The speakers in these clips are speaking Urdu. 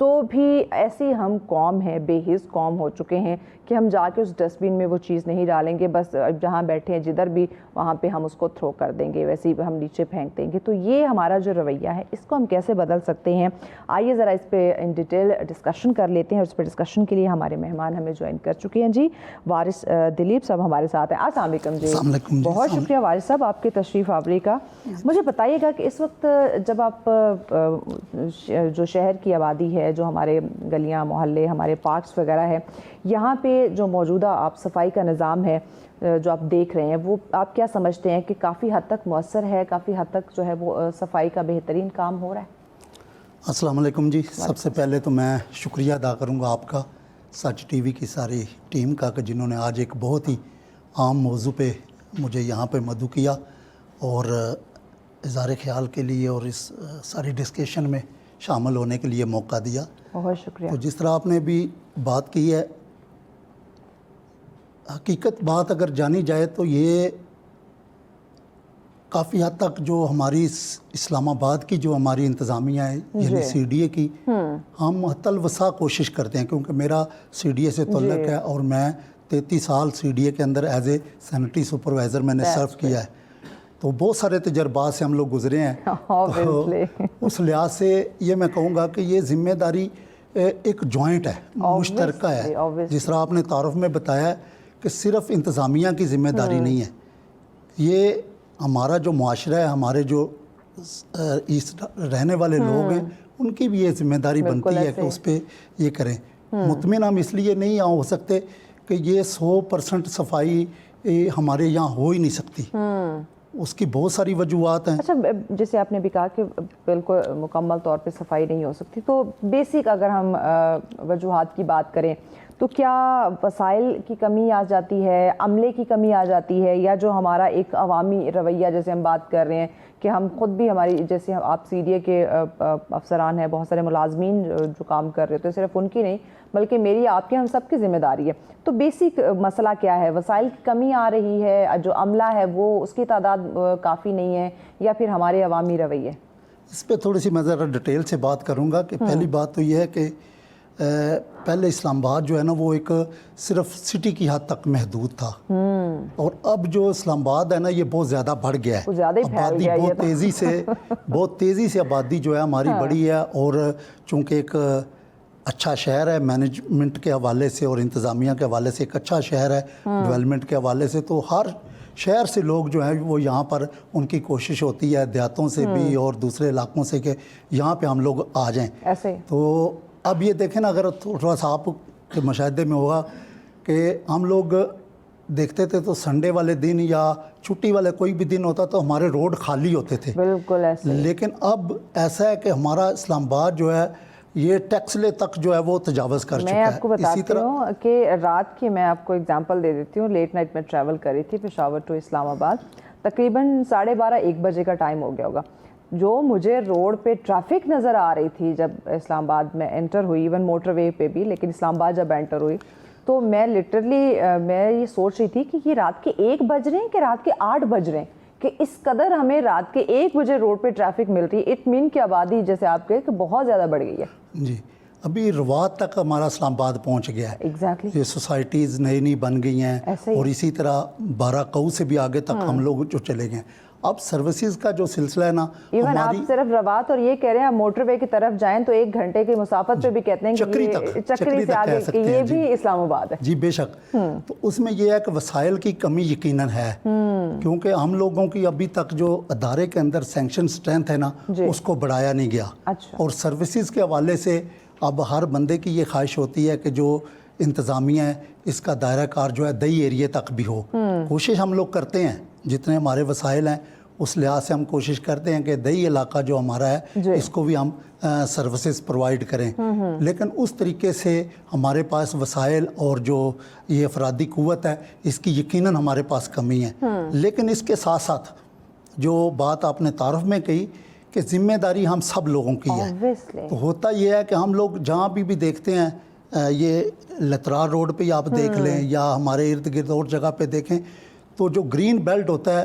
تو بھی ایسی ہم قوم ہیں، بے حس قوم ہو چکے ہیں کہ ہم جا کے اس ڈسٹ بن میں وہ چیز نہیں ڈالیں گے، بس جہاں بیٹھے ہیں جدھر بھی وہاں پہ ہم اس کو تھرو کر دیں گے، ویسے ہی ہم نیچے پھینک دیں گے. تو یہ ہمارا جو رویہ ہے اس کو ہم کیسے بدل سکتے ہیں؟ آئیے ذرا اس پہ ان ڈیٹیل ڈسکشن کر لیتے ہیں. اور اس پہ ڈسکشن کے لیے ہمارے مہمان ہمیں جوائن کر چکے ہیں. جی وارث دلیپ صاحب ہمارے ساتھ ہیں. السلام علیکم. جی بہت شکریہ وارث صاحب آپ کے تشریف آوری کا. مجھے بتائیے گا کہ اس وقت جب آپ جو شہر کی آبادی ہے، جو ہمارے گلیاں محلے ہمارے پارکس وغیرہ ہے، یہاں پہ جو موجودہ آپ صفائی کا نظام ہے جو آپ دیکھ رہے ہیں، وہ آپ کیا سمجھتے ہیں کہ کافی حد تک مؤثر ہے، کافی حد تک جو ہے وہ صفائی کا بہترین کام ہو رہا ہے؟ السلام علیکم جی. سب سے پہلے تو میں شکریہ ادا کروں گا آپ کا، سچ ٹی وی کی ساری ٹیم کا، کہ جنہوں نے آج ایک بہت ہی عام موضوع پہ مجھے یہاں پہ مدعو کیا اور اظہار خیال کے لیے اور اس ساری ڈسکشن میں شامل ہونے کے لیے موقع دیا. بہت شکریہ. تو جس طرح آپ نے بھی بات کی ہے، حقیقت بات اگر جانی جائے تو یہ کافی حد تک جو ہماری اسلام آباد کی جو ہماری انتظامیہ ہے، یعنی سی ڈی اے کی، ہم حتی الوسع کوشش کرتے ہیں، کیونکہ میرا سی ڈی اے سے تعلق ہے اور میں 33 سال سی ڈی اے کے اندر ایز اے سینیٹری سپروائزر میں نے سرو کیا ہے. تو بہت سارے تجربات سے ہم لوگ گزرے ہیں. تو اس لحاظ سے یہ میں کہوں گا کہ یہ ذمہ داری ایک جوائنٹ ہے، مشترکہ ہے. جس طرح آپ نے تعارف میں بتایا کہ صرف انتظامیہ کی ذمہ داری نہیں ہے، یہ ہمارا جو معاشرہ ہے، ہمارے جو رہنے والے لوگ ہیں، ان کی بھی یہ ذمہ داری بنتی ہے کہ اس پہ یہ کریں. مطمئن ہم اس لیے نہیں ہو سکتے کہ یہ 100% صفائی ہمارے یہاں ہو ہی نہیں سکتی. اس کی بہت ساری وجوہات ہیں. اچھا، جیسے آپ نے بھی کہا کہ بالکل مکمل طور پہ صفائی نہیں ہو سکتی، تو بیسک اگر ہم وجوہات کی بات کریں تو کیا وسائل کی کمی آ جاتی ہے، عملے کی کمی آ جاتی ہے، یا جو ہمارا ایک عوامی رویہ جیسے ہم بات کر رہے ہیں کہ ہم خود بھی ہماری، جیسے آپ سی ڈی اے کے افسران ہیں، بہت سارے ملازمین جو کام کر رہے ہوتے ہیں، صرف ان کی نہیں بلکہ میری آپ کی ہم سب کی ذمہ داری ہے. تو بیسک مسئلہ کیا ہے؟ وسائل کی کمی آ رہی ہے، جو عملہ ہے وہ اس کی تعداد کافی نہیں ہے، یا پھر ہمارے عوامی رویے؟ اس پہ تھوڑی سی میں ذرا ڈیٹیل سے بات کروں گا کہ پہلی بات تو یہ ہے کہ پہلے اسلام آباد جو ہے نا وہ ایک صرف سٹی کی حد تک محدود تھا، اور اب جو اسلام آباد ہے نا یہ بہت زیادہ بڑھ گیا ہے. آبادی بہت تیزی سے آبادی جو ہے ہماری بڑھی ہے، اور چونکہ ایک اچھا شہر ہے مینجمنٹ کے حوالے سے اور انتظامیہ کے حوالے سے، ایک اچھا شہر ہے ڈیولپمنٹ کے حوالے سے، تو ہر شہر سے لوگ جو ہیں وہ یہاں پر ان کی کوشش ہوتی ہے دیہاتوں سے بھی اور دوسرے علاقوں سے کہ یہاں پہ ہم لوگ آ جائیں. تو اب یہ دیکھیں نا، اگر تھوڑا سا آپ کے مشاہدے میں ہوگا کہ ہم لوگ دیکھتے تھے تو سنڈے والے دن یا چھٹی والے کوئی بھی دن ہوتا تو ہمارے روڈ خالی ہوتے تھے. بالکل ایسے. لیکن اب ایسا ہے کہ ہمارا اسلام آباد جو ہے یہ ٹیکسلے تک جو ہے وہ تجاوز کر چکا ہے. میں آپ کو بتاتی ہوں کہ رات کی، میں آپ کو اگزامپل دے دیتی ہوں، لیٹ نائٹ میں ٹریول کری تھی پشاور ٹو اسلام آباد، تقریباً 12:30-1 بجے کا ٹائم ہو گیا ہوگا. جو مجھے روڈ پہ ٹریفک نظر آ رہی تھی جب اسلام آباد میں انٹر ہوئی، ایون موٹر وے پہ بھی، لیکن اسلام آباد جب انٹر ہوئی تو میں لٹرلی میں یہ سوچ رہی تھی کہ یہ رات کے 1 بج رہے ہیں کہ رات کے 8 بج رہے ہیں کہ اس قدر ہمیں رات کے 1 بجے روڈ پہ ٹریفک مل رہی ہے. اٹ مین کی آبادی جیسے آپ کہے کہ بہت زیادہ بڑھ گئی ہے. جی، ابھی روات تک ہمارا اسلام آباد پہنچ گیا ہے. ایگزیکٹلی. یہ سوسائٹیز نئی بن گئی ہیں، اور اسی طرح 12 کوہ سے بھی آگے تک ہم لوگ جو چلے گئے. اب سروسز کا جو سلسلہ ہے نا، ایون آپ صرف روات اور یہ کہہ رہے ہیں آپ موٹر وے کی طرف جائیں تو 1 گھنٹے کی مسافت پہ بھی کہتے ہیں کہ چکری سے آگے کہ یہ بھی اسلام آباد ہے. جی بے شک. تو اس میں یہ ہے کہ وسائل کی کمی یقیناً ہے، کیونکہ ہم لوگوں کی ابھی تک جو ادارے کے اندر سینکشن سٹرینتھ ہے نا اس کو بڑھایا نہیں گیا. اور سروسز کے حوالے سے اب ہر بندے کی یہ خواہش ہوتی ہے کہ جو انتظامیہ ہے اس کا دائرہ کار جو ہے دیہی ایریے تک بھی ہو. کوشش ہم لوگ کرتے ہیں، جتنے ہمارے وسائل ہیں اس لحاظ سے ہم کوشش کرتے ہیں کہ دیہی علاقہ جو ہمارا ہے اس کو بھی ہم سروسز پرووائڈ کریں. لیکن اس طریقے سے ہمارے پاس وسائل اور جو یہ افرادی قوت ہے اس کی یقیناً ہمارے پاس کمی ہے. لیکن اس کے ساتھ ساتھ جو بات آپ نے تعارف میں کہی کہ ذمہ داری ہم سب لوگوں کی ہے. تو ہوتا یہ ہے کہ ہم لوگ جہاں بھی دیکھتے ہیں، یہ لترار روڈ پہ آپ دیکھ لیں یا ہمارے ارد گرد اور جگہ پہ دیکھیں، تو جو گرین بیلٹ ہوتا ہے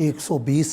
120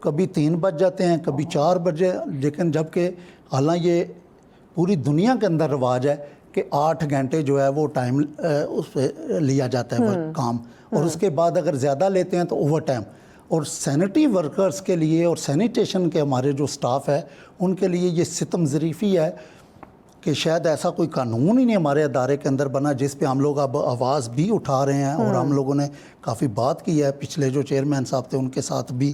کبھی 3 بج جاتے ہیں, کبھی 4 بجے, لیکن جب کہ حالانکہ یہ پوری دنیا کے اندر رواج ہے کہ 8 گھنٹے جو ہے وہ ٹائم اس پہ لیا جاتا ہے کام, اور اس کے بعد اگر زیادہ لیتے ہیں تو اوور ٹائم. اور سینیٹری ورکرز کے لیے اور سینیٹیشن کے ہمارے جو سٹاف ہے ان کے لیے یہ ستم ظریفی ہے کہ شاید ایسا کوئی قانون ہی نہیں ہمارے ادارے کے اندر بنا جس پہ ہم لوگ اب آواز بھی اٹھا رہے ہیں. اور ہم لوگوں نے کافی بات کی ہے پچھلے جو چیئرمین صاحب تھے ان کے ساتھ بھی,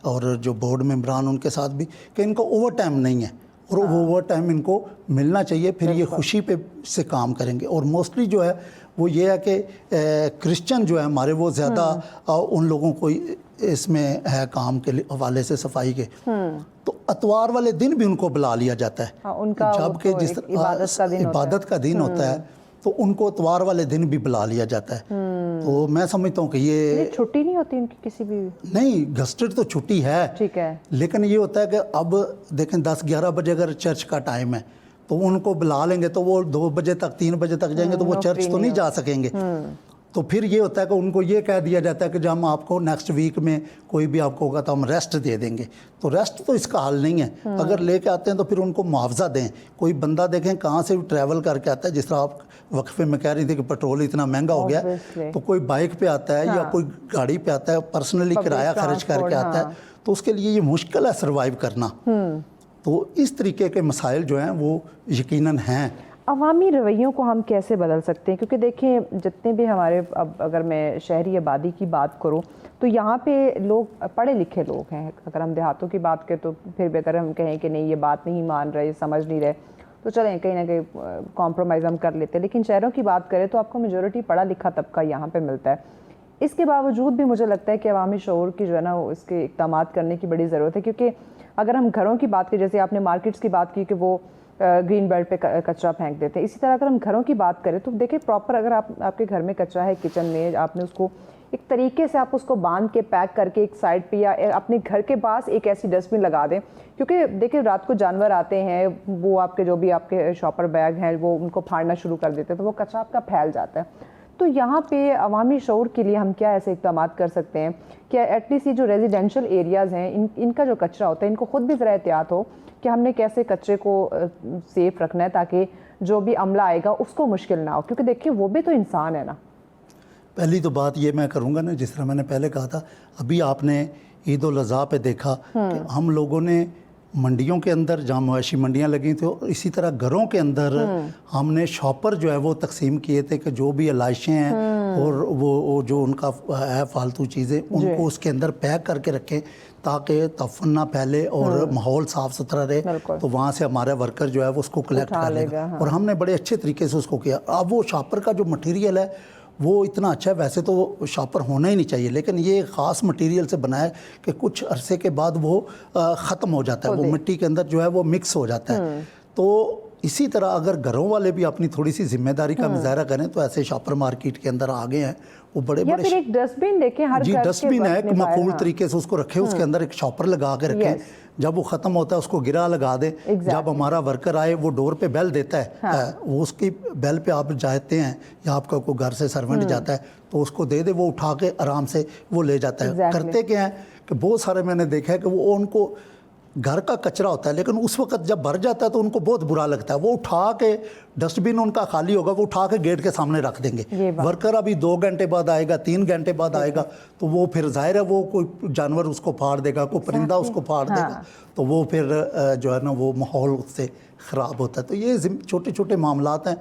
اور جو بورڈ ممبران ان کے ساتھ بھی, کہ ان کو اوور ٹائم نہیں ہے, اور اوور ٹائم ان کو ملنا چاہیے, پھر یہ خوشی پہ سے کام کریں گے. اور موسٹلی جو ہے وہ یہ ہے کہ کرسچن جو ہے ہمارے وہ زیادہ ان لوگوں کو اس میں ہے کام کے حوالے سے صفائی کے, تو اتوار والے دن بھی ان کو بلا لیا جاتا ہے. ان کا جب کہ جس عبادت کا دن ہوتا ہے تو ان کو اتوار والے دن بھی بلا لیا جاتا ہے. تو میں سمجھتا ہوں کہ یہ چھٹی نہیں ہوتی ان کی کسی بھی؟ نہیں, گسٹڈ تو چھٹی ہے, ٹھیک ہے, لیکن یہ ہوتا ہے کہ اب دیکھیں 10-11 بجے اگر چرچ کا ٹائم ہے تو ان کو بلا لیں گے تو وہ 2 بجے تک 3 بجے تک جائیں گے تو وہ چرچ تو نہیں جا سکیں گے. تو پھر یہ ہوتا ہے کہ ان کو یہ کہہ دیا جاتا ہے کہ جب ہم آپ کو نیکسٹ ویک میں کوئی بھی آپ کو ہوگا تو ہم ریسٹ دے دیں گے. تو ریسٹ تو اس کا حل نہیں ہے, اگر لے کے آتے ہیں تو پھر ان کو معاوضہ دیں. کوئی بندہ دیکھیں کہاں سے ٹریول کر کے آتا ہے, جس طرح آپ وقفے میں کہہ رہی تھی کہ پیٹرول اتنا مہنگا ہو گیا ہے, تو کوئی بائک پہ آتا ہے یا کوئی گاڑی پہ آتا ہے, پرسنلی کرایہ خرچ کر کے آتا ہے, تو اس کے لیے یہ مشکل ہے سروائیو کرنا. تو اس طریقے کے مسائل جو ہیں وہ یقیناً ہیں. عوامی رویوں کو ہم کیسے بدل سکتے ہیں؟ کیونکہ دیکھیں جتنے بھی ہمارے, اب اگر میں شہری آبادی کی بات کروں تو یہاں پہ لوگ پڑھے لکھے لوگ ہیں. اگر ہم دیہاتوں کی بات کریں تو پھر بھی اگر ہم کہیں کہ نہیں یہ بات نہیں مان رہے, سمجھ نہیں رہے, تو چلیں کہیں نہ کہیں کمپرومائز ہم کر لیتے ہیں. لیکن شہروں کی بات کریں تو آپ کو میجورٹی پڑھا لکھا طبقہ یہاں پہ ملتا ہے. اس کے باوجود بھی مجھے لگتا ہے کہ عوامی شعور کی جو ہے نا اس کے اقدامات کرنے کی بڑی ضرورت ہے. کیونکہ اگر ہم گھروں کی بات کریں, جیسے آپ نے مارکیٹس کی بات کی کہ وہ گرین بیلٹ پہ کچرا پھینک دیتے ہیں, اسی طرح اگر ہم گھروں کی بات کریں تو دیکھیں پراپر اگر آپ کے گھر میں کچرا ہے کچن میں, آپ نے اس کو ایک طریقے سے آپ اس کو باندھ کے پیک کر کے ایک سائڈ پہ یا اپنے گھر کے پاس ایک ایسی ڈسٹ بن لگا دیں. کیونکہ دیکھیں رات کو جانور آتے ہیں, وہ آپ کے جو بھی آپ کے شاپر بیگ ہیں وہ ان کو پھاڑنا شروع کر دیتے ہیں, تو وہ کچرا آپ کا پھیل جاتا ہے. تو یہاں پہ عوامی شعور کے لیے ہم کیا ایسے اقدامات کر سکتے ہیں کہ ایٹ لیسٹ یہ جو ریزیڈینشل ایریاز ہیں ان کا جو کچرا ہوتا ہے ان کو خود بھی ذرا احتیاط ہو کہ ہم نے کیسے کچرے کو سیف رکھنا ہے تاکہ جو بھی عملہ آئے گا اس کو مشکل نہ ہو. کیونکہ دیکھیں وہ بھی تو انسان ہے نا. پہلی تو بات یہ میں کروں گا نا, جس طرح میں نے پہلے کہا تھا, ابھی آپ نے عید الاضحیٰ پہ دیکھا کہ ہم لوگوں نے منڈیوں کے اندر جہاں مویشی منڈیاں لگی تھیں, اور اسی طرح گھروں کے اندر ہم نے شاپر جو ہے وہ تقسیم کیے تھے کہ جو بھی علائشیں ہیں اور وہ جو ان کا ہے فالتو چیزیں ان کو اس کے اندر پیک کر کے رکھیں تاکہ تفن نہ پھیلے اور ماحول صاف ستھرا رہے. تو وہاں سے ہمارا ورکر جو ہے وہ اس کو کلیکٹ کر لے گا, اور ہم نے بڑے اچھے طریقے سے اس کو کیا. اب وہ شاپر کا جو مٹیریل ہے وہ اتنا اچھا ہے, ویسے تو وہ شاپر ہونا ہی نہیں چاہیے, لیکن یہ خاص مٹیریل سے بنا ہے کہ کچھ عرصے کے بعد وہ ختم ہو جاتا ہے, وہ مٹی کے اندر جو ہے وہ مکس ہو جاتا ہے. تو اسی طرح اگر گھروں والے بھی اپنی تھوڑی سی ذمہ داری کا مظاہرہ کریں تو ایسے شاپر مارکیٹ کے اندر آگے ہیں وہ بڑے یا پھر ایک ڈسٹ بن دیکھیں ہر جی گھر ڈسٹ بن ہے, ایک معقول طریقے سے اس کو رکھے, اس کے اندر ایک شاپر لگا کے رکھیں, جب وہ ختم ہوتا ہے اس کو گرا لگا دیں. جب ہمارا ورکر آئے وہ ڈور پہ بیل دیتا ہے, وہ اس کی بیل پہ آپ جاتے ہیں یا آپ کا کوئی گھر سے سرونٹ جاتا ہے تو اس کو دے دے, وہ اٹھا کے آرام سے وہ لے جاتا ہے. کرتے کیا ہیں کہ بہت سارے میں نے دیکھا ہے کہ وہ ان کو گھر کا کچرا ہوتا ہے, لیکن اس وقت جب بھر جاتا ہے تو ان کو بہت برا لگتا ہے, وہ اٹھا کے ڈسٹ بن ان کا خالی ہوگا وہ اٹھا کے گیٹ کے سامنے رکھ دیں گے. ورکر ابھی 2 گھنٹے بعد آئے گا, 3 گھنٹے بعد آئے گا, تو وہ پھر ظاہر ہے وہ کوئی جانور اس کو پھاڑ دے گا, کوئی پرندہ اس کو پھاڑ دے گا, تو وہ پھر جو ہے نا وہ ماحول اس سے خراب ہوتا ہے. تو یہ چھوٹے چھوٹے معاملات ہیں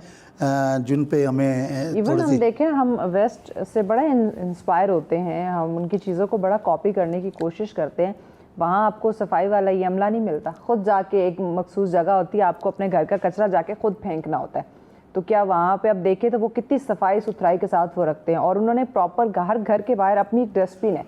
جن پہ ہمیں ایون ہم دیکھیں ہم ویسٹ سے بڑا انسپائر ہوتے ہیں, ہم ان کی چیزوں کو بڑا کاپی کرنے کی کوشش کرتے ہیں. وہاں آپ کو صفائی والا یہ عملہ نہیں ملتا, خود جا کے ایک مخصوص جگہ ہوتی ہے, آپ کو اپنے گھر کا کچرا جا کے خود پھینکنا ہوتا ہے. تو کیا وہاں پہ آپ دیکھیں تو وہ کتنی صفائی ستھرائی کے ساتھ وہ رکھتے ہیں, اور انہوں نے پراپر ہر گھر کے باہر اپنی ڈسٹ بن ہے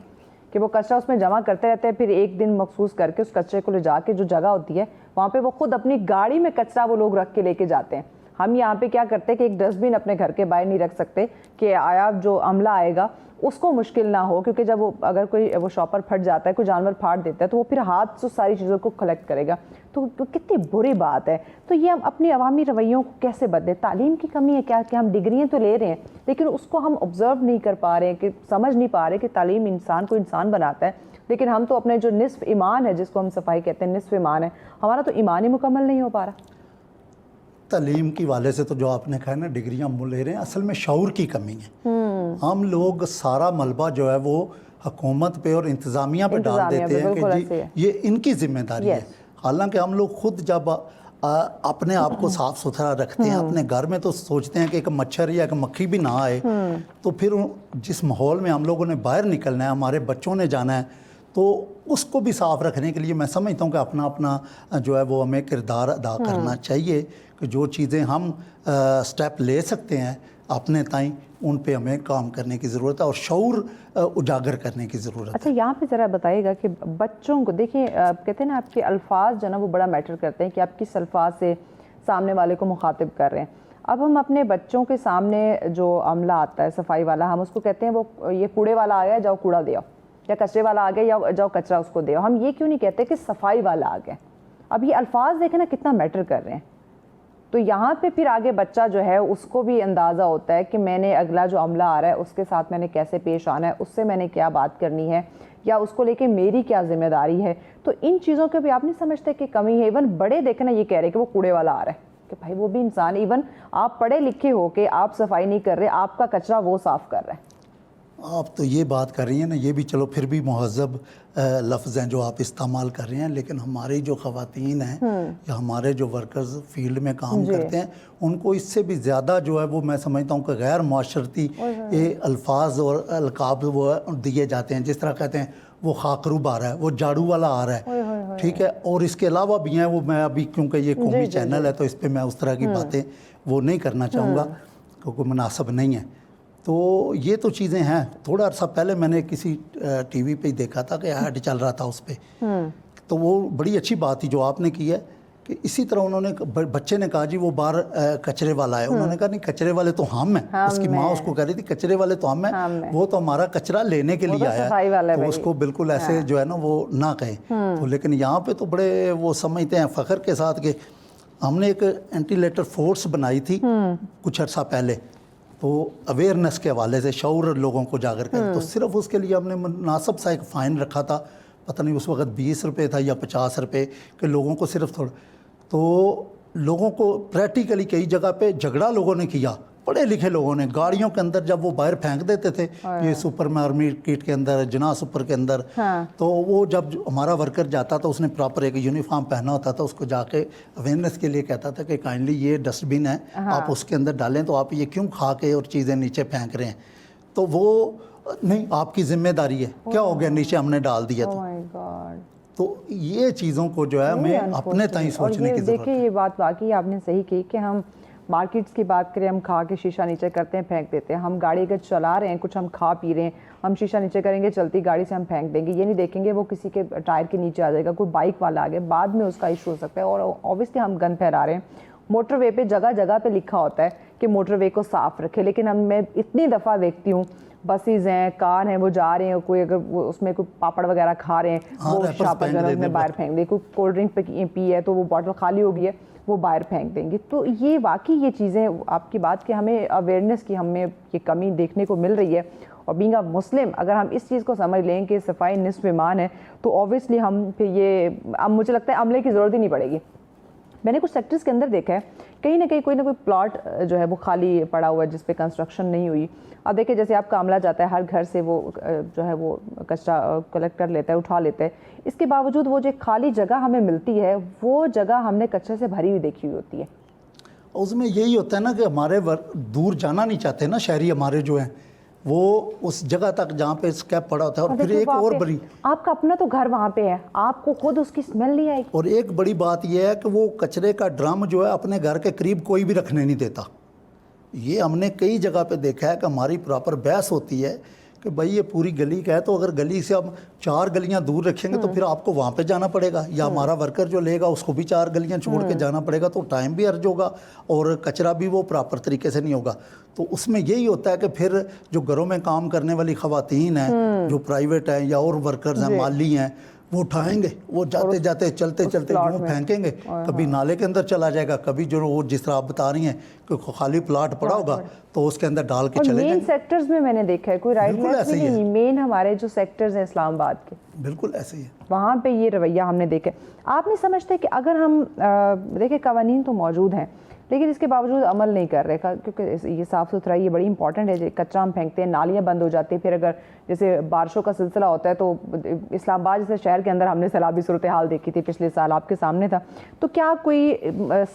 کہ وہ کچرا اس میں جمع کرتے رہتے ہیں, پھر ایک دن مخصوص کر کے اس کچرے کو لے جا کے جو جگہ ہوتی ہے وہاں پہ وہ خود اپنی گاڑی میں کچرا وہ لوگ رکھ کے لے کے جاتے ہیں. ہم یہاں پہ کیا کرتے ہیں کہ ایک ڈسٹ بن اپنے گھر کے باہر نہیں رکھ سکتے کہ آیا جو عملہ آئے گا اس کو مشکل نہ ہو، کیونکہ جب وہ اگر کوئی وہ شاپر پھٹ جاتا ہے، کوئی جانور پھاڑ دیتا ہے تو وہ پھر ہاتھ سے ساری چیزوں کو کلیکٹ کرے گا، تو کتنی بری بات ہے۔ تو یہ ہم اپنی عوامی رویوں کو کیسے بدلیں؟ تعلیم کی کمی ہے کیا کہ ہم ڈگریاں تو لے رہے ہیں لیکن اس کو ہم آبزرو نہیں کر پا رہے ہیں، کہ سمجھ نہیں پا رہے کہ تعلیم انسان کو انسان بناتا ہے، لیکن ہم تو اپنے جو نصف ایمان ہے جس کو ہم صفائی کہتے ہیں، نصف ایمان ہے ہمارا، تو ایمان ہی مکمل نہیں ہو پا رہا۔ تعلیم کی والے سے تو جو آپ نے کہا نا ڈگریاں لے رہے ہیں، اصل میں شعور کی کمی ہے۔ ہم لوگ سارا ملبہ جو ہے وہ حکومت پہ اور انتظامیہ پہ ڈال دیتے ہیں کہ جی یہ ان کی ذمہ داری ہے، حالانکہ ہم لوگ خود جب اپنے آپ کو صاف ستھرا رکھتے ہیں اپنے گھر میں تو سوچتے ہیں کہ ایک مچھر یا ایک مکھی بھی نہ آئے، تو پھر جس ماحول میں ہم لوگوں نے باہر نکلنا ہے، ہمارے بچوں نے جانا ہے، تو اس کو بھی صاف رکھنے کے لیے میں سمجھتا ہوں کہ اپنا اپنا جو ہے وہ ہمیں کردار ادا کرنا چاہیے، کہ جو چیزیں ہم سٹیپ لے سکتے ہیں اپنے تائیں ان پہ ہمیں کام کرنے کی ضرورت ہے اور شعور اجاگر کرنے کی ضرورت ہے۔ اچھا یہاں پہ ذرا بتائیے گا کہ بچوں کو دیکھیں، کہتے ہیں نا آپ کے الفاظ جو ہے نا وہ بڑا میٹر کرتے ہیں کہ آپ کس الفاظ سے سامنے والے کو مخاطب کر رہے ہیں۔ اب ہم اپنے بچوں کے سامنے جو عملہ آتا ہے صفائی والا، ہم اس کو کہتے ہیں وہ یہ کوڑے والا آ گیا جاؤ کوڑا دے آؤ، یا کچرے والا آ گیا یا جاؤ کچرا اس کو دے آؤ، ہم یہ کیوں نہیں کہتے کہ صفائی والا آ گیا؟ اب یہ الفاظ دیکھیں نا کتنا میٹر کر رہے ہیں، تو یہاں پہ پھر آگے بچہ جو ہے اس کو بھی اندازہ ہوتا ہے کہ میں نے اگلا جو عملہ آ رہا ہے اس کے ساتھ میں نے کیسے پیش آنا ہے، اس سے میں نے کیا بات کرنی ہے، یا اس کو لے کے میری کیا ذمہ داری ہے۔ تو ان چیزوں کے بھی آپ نہیں سمجھتے کہ کمی ہے؟ ایون بڑے دیکھیں نا یہ کہہ رہے کہ وہ کوڑے والا آ رہا ہے، کہ بھائی وہ بھی انسان، ایون آپ پڑھے لکھے ہو کے آپ صفائی نہیں کر رہے، آپ کا کچرا وہ صاف کر رہے ہیں۔ آپ تو یہ بات کر رہی ہیں نا، یہ بھی چلو پھر بھی مہذب لفظ ہیں جو آپ استعمال کر رہے ہیں، لیکن ہماری جو خواتین ہیں یا ہمارے جو ورکرز فیلڈ میں کام کرتے ہیں ان کو اس سے بھی زیادہ جو ہے وہ میں سمجھتا ہوں کہ غیر معاشرتی الفاظ اور القاب وہ دیے جاتے ہیں، جس طرح کہتے ہیں وہ خاکروب آ رہا ہے، وہ جھاڑو والا آ رہا ہے، ٹھیک ہے، اور اس کے علاوہ بھی ہیں وہ، میں ابھی کیونکہ یہ قومی چینل ہے تو اس پہ میں اس طرح کی باتیں وہ نہیں کرنا چاہوں گا کیونکہ مناسب نہیں ہے۔ تو یہ تو چیزیں ہیں۔ تھوڑا عرصہ پہلے میں نے کسی ٹی وی پہ ہی دیکھا تھا کہ ایڈ چل رہا تھا اس پہ، تو وہ بڑی اچھی بات تھی جو آپ نے کی ہے کہ اسی طرح انہوں نے بچے نے کہا جی وہ باہر کچرے والا ہے، انہوں نے کہا نہیں کچرے والے تو ہم ہیں، اس کی ماں اس کو کہہ رہی تھی کچرے والے تو ہم ہیں، وہ تو ہمارا کچرا لینے کے لیے آیا ہے، تو اس کو بالکل ایسے جو ہے نا وہ نہ کہیں۔ تو لیکن یہاں پہ تو بڑے وہ سمجھتے ہیں فخر کے ساتھ کہ ہم نے ایک اینٹی لیٹر فورس بنائی تھی کچھ عرصہ پہلے، تو اویئرنیس کے حوالے سے شعور لوگوں کو جاگر کریں، تو صرف اس کے لیے ہم نے مناسب سا ایک فائن رکھا تھا، پتہ نہیں اس وقت 20 روپے تھا یا 50 روپے، کہ لوگوں کو صرف تھوڑا، تو لوگوں کو پریکٹیکلی کئی جگہ پہ جھگڑا لوگوں نے کیا، پڑھے لکھے لوگوں نے گاڑیوں کے اندر جب وہ باہر پھینک دیتے تھے یہ سپر مارکیٹ کے اندر، جناح سپر کے اندر، تو وہ جب ہمارا ورکر جاتا تھا اس نے پراپر ایک یونیفارم پہنا ہوتا تھا، اس کو جا کے اویئرنیس کے لیے کہتا تھا کہ کائنڈلی یہ ڈسٹ بن ہے آپ اس کے اندر ڈالیں، تو آپ یہ کیوں کھا کے اور چیزیں نیچے پھینک رہے ہیں، تو وہ نہیں آپ کی ذمہ داری ہے، کیا ہو گیا نیچے ہم نے ڈال دیا تو یہ چیزوں کو جو ہے ہمیں اپنے تائیں سوچنے کی ضرورت ہے۔ دیکھیں یہ بات واقعی آپ نے صحیح کی کہ ہم مارکیٹس کی بات کریں، ہم کھا کے شیشہ نیچے کرتے ہیں پھینک دیتے ہیں، ہم گاڑی اگر چلا رہے ہیں کچھ ہم کھا پی رہے ہیں ہم شیشہ نیچے کریں گے، چلتی گاڑی سے ہم پھینک دیں گے، یہ نہیں دیکھیں گے وہ کسی کے ٹائر کے نیچے آ جائے گا، کوئی بائک والا آ گیا بعد میں اس کا ایشو ہو سکتا ہے، اور اوبیسلی ہم گند پھیلا رہے ہیں۔ موٹر وے پہ جگہ جگہ پہ لکھا ہوتا ہے کہ موٹر وے کو صاف رکھے، لیکن میں اتنی دفعہ دیکھتی ہوں بسیز ہیں، کار ہیں، وہ جا رہے ہیں، کوئی اگر وہ اس میں کوئی پاپڑ وغیرہ کھا رہے ہیں وہ شاپر جو میں باہر پھینک دیں، کوئی کولڈ ڈرنک پی ہے تو وہ باٹل خالی ہو گئی ہے وہ باہر پھینک دیں گے۔ تو یہ واقعی یہ چیزیں آپ کی بات کہ ہمیں اویئرنیس کی ہمیں یہ کمی دیکھنے کو مل رہی ہے، اور بینگ اے مسلم اگر ہم اس چیز کو سمجھ لیں کہ صفائی نصف ایمان ہے تو اوبیسلی ہم پہ یہ اب مجھے لگتا ہے عملے کی ضرورت ہی نہیں پڑے گی۔ میں نے کچھ سیکٹرز کے اندر دیکھا ہے کہیں نہ کہیں کوئی نہ کوئی پلاٹ جو ہے وہ خالی پڑا ہوا ہے جس پہ کنسٹرکشن نہیں ہوئی۔ اب دیکھیں جیسے آپ کا عملہ جاتا ہے ہر گھر سے وہ جو ہے وہ کچرا کلیکٹ کر لیتا ہے، اٹھا لیتا ہے، اس کے باوجود وہ جو خالی جگہ ہمیں ملتی ہے وہ جگہ ہم نے کچرے سے بھری ہوئی دیکھی ہوئی ہوتی ہے۔ اس میں یہی ہوتا ہے نا کہ ہمارے دور جانا نہیں چاہتے نا شہری ہمارے جو ہیں، وہ اس جگہ تک جہاں پہ اسکیپ پڑا ہوتا ہے، اور پھر ایک اور بڑی آپ کا اپنا تو گھر وہاں پہ ہے، آپ کو خود اس کی اسمیل نہیں آئے گی، اور ایک بڑی بات یہ ہے کہ وہ کچرے کا ڈرم جو ہے اپنے گھر کے قریب کوئی بھی رکھنے نہیں دیتا۔ یہ ہم نے کئی جگہ پہ دیکھا ہے کہ ہماری پراپر بحث ہوتی ہے کہ بھائی یہ پوری گلی کا ہے تو اگر گلی سے ہم 4 گلیاں دور رکھیں گے تو پھر آپ کو وہاں پہ جانا پڑے گا، یا ہمارا ورکر جو لے گا اس کو بھی 4 گلیاں چھوڑ کے جانا پڑے گا، تو ٹائم بھی ارج ہوگا اور کچرا بھی وہ پراپر طریقے سے نہیں ہوگا۔ تو اس میں یہی ہوتا ہے کہ پھر جو گھروں میں کام کرنے والی خواتین ہیں جو پرائیویٹ ہیں یا اور ورکرز ہیں مالی ہیں، وہ اٹھائیں گے، وہ جاتے جاتے چلتے چلتے یوں پھینکیں گے، کبھی نالے کے اندر چلا جائے گا، کبھی جو وہ جس طرح آپ بتا رہی ہیں کہ خالی پلاٹ پڑا ہوگا تو اس کے اندر ڈال کے چلے جائیں مین سیکٹرز میں نے دیکھا ہے، کوئی رائٹ لیفٹ نہیں، مین ہمارے جو سیکٹرز ہیں اسلام آباد کے، بالکل ایسے ہی ہے، وہاں پہ یہ رویہ ہم نے دیکھا۔ آپ نہیں سمجھتے کہ اگر ہم دیکھیں قوانین تو موجود ہیں لیکن اس کے باوجود عمل نہیں کر رہے، کیونکہ یہ صاف ستھرائی یہ بڑی امپورٹنٹ ہے، کچرا ہم پھینکتے ہیں، نالیاں بند ہو جاتی ہیں، پھر اگر جیسے بارشوں کا سلسلہ ہوتا ہے تو اسلام آباد جیسے شہر کے اندر ہم نے سیلابی صورتحال دیکھی تھی پچھلے سال، آپ کے سامنے تھا، تو کیا کوئی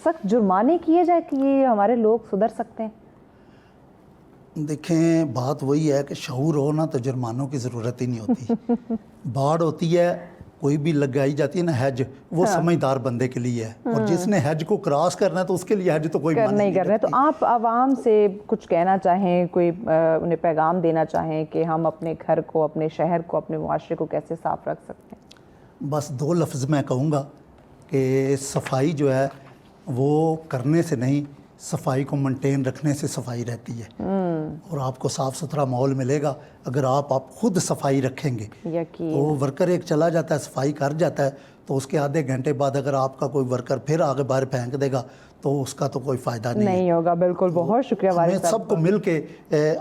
سخت جرمانے کیے جائے کہ یہ ہمارے لوگ سدھر سکتے ہیں؟ دیکھیں بات وہی ہے کہ شعور ہو نا تو جرمانوں کی ضرورت ہی نہیں ہوتی۔ باڑ ہوتی ہے، کوئی بھی لگائی جاتی ہے نا حج، وہ سمجھدار بندے کے لیے ہے، اور جس نے حج کو کراس کرنا ہے تو اس کے لیے حج تو کوئی معنی نہیں کر رہے۔ تو آپ عوام سے کچھ کہنا چاہیں، کوئی انہیں پیغام دینا چاہیں کہ ہم اپنے گھر کو، اپنے شہر کو، اپنے معاشرے کو کیسے صاف رکھ سکتے ہیں؟ بس 2 لفظ میں کہوں گا کہ صفائی جو ہے وہ کرنے سے نہیں، صفائی کو مینٹین رکھنے سے صفائی رہتی ہے، اور آپ کو صاف ستھرا ماحول ملے گا اگر آپ خود صفائی رکھیں گے۔ تو ورکر ایک چلا جاتا ہے، صفائی کر جاتا ہے، تو اس کے آدھے گھنٹے بعد اگر آپ کا کوئی ورکر پھر آگے باہر پھینک دے گا تو اس کا تو کوئی فائدہ نہیں ہوگا۔ بالکل، بہت شکریہ وارث ہمیں صاحب، سب کو مل کے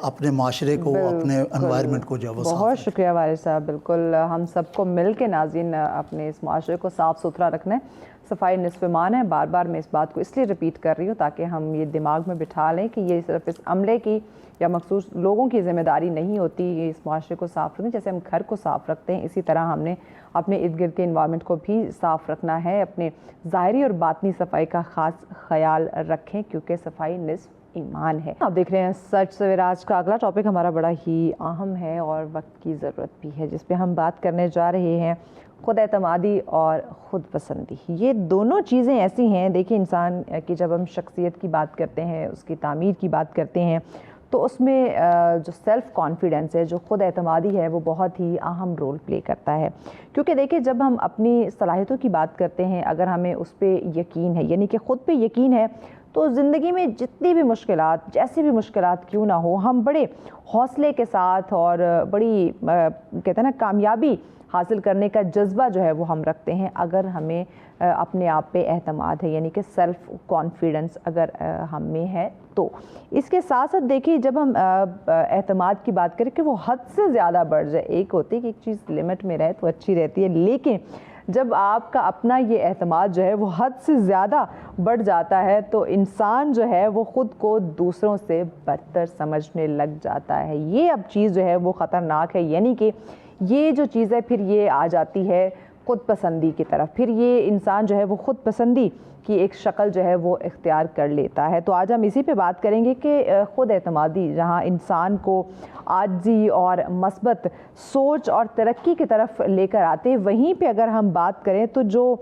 اپنے معاشرے کو، اپنے انوائرمنٹ کو جو ہے وہ صاف بہت شکریہ وارث صاحب۔ بالکل ہم سب کو مل کے ناظرین اپنے اس معاشرے کو صاف ستھرا رکھنا ہے، صفائی نصف ایمان ہے۔ بار بار میں اس بات کو اس لیے رپیٹ کر رہی ہوں تاکہ ہم یہ دماغ میں بٹھا لیں کہ یہ صرف اس عملے کی یا مخصوص لوگوں کی ذمہ داری نہیں ہوتی، یہ اس معاشرے کو صاف رکھنا، جیسے ہم گھر کو صاف رکھتے ہیں اسی طرح ہم نے اپنے ارد گرد کے انوائرمنٹ کو بھی صاف رکھنا ہے۔ اپنے ظاہری اور باطنی صفائی کا خاص خیال رکھیں کیونکہ صفائی نصف ایمان ہے۔ آپ دیکھ رہے ہیں سچ سویرا۔ آج کا اگلا ٹاپک ہمارا بڑا ہی اہم ہے اور وقت کی ضرورت بھی ہے، جس پہ ہم بات کرنے جا رہے ہیں خود اعتمادی اور خود پسندی۔ یہ دونوں چیزیں ایسی ہیں، دیکھیں انسان کی جب ہم شخصیت کی بات کرتے ہیں، اس کی تعمیر کی بات کرتے ہیں، تو اس میں جو سیلف کانفیڈنس ہے، جو خود اعتمادی ہے، وہ بہت ہی اہم رول پلے کرتا ہے۔ کیونکہ دیکھیں جب ہم اپنی صلاحیتوں کی بات کرتے ہیں، اگر ہمیں اس پہ یقین ہے، یعنی کہ خود پہ یقین ہے، تو زندگی میں جتنی بھی مشکلات، جیسی بھی مشکلات کیوں نہ ہو، ہم بڑے حوصلے کے ساتھ اور بڑی کہتے ہیں نا کامیابی حاصل کرنے کا جذبہ جو ہے وہ ہم رکھتے ہیں، اگر ہمیں اپنے آپ پہ اعتماد ہے، یعنی کہ سیلف کانفیڈنس اگر ہم میں ہے تو۔ اس کے ساتھ ساتھ دیکھیے جب ہم اعتماد کی بات کریں کہ وہ حد سے زیادہ بڑھ جائے، ایک ہوتی ہے کہ ایک چیز لمٹ میں رہے تو اچھی رہتی ہے، لیکن جب آپ کا اپنا یہ اعتماد جو ہے وہ حد سے زیادہ بڑھ جاتا ہے تو انسان جو ہے وہ خود کو دوسروں سے برتر سمجھنے لگ جاتا ہے۔ یہ اب چیز جو ہے وہ خطرناک ہے، یعنی کہ یہ جو چیز ہے پھر یہ آ جاتی ہے خود پسندی کی طرف، پھر یہ انسان جو ہے وہ خود پسندی کی ایک شکل جو ہے وہ اختیار کر لیتا ہے۔ تو آج ہم اسی پہ بات کریں گے کہ خود اعتمادی جہاں انسان کو عاجزی اور مثبت سوچ اور ترقی کی طرف لے کر آتے، وہیں پہ اگر ہم بات کریں تو جو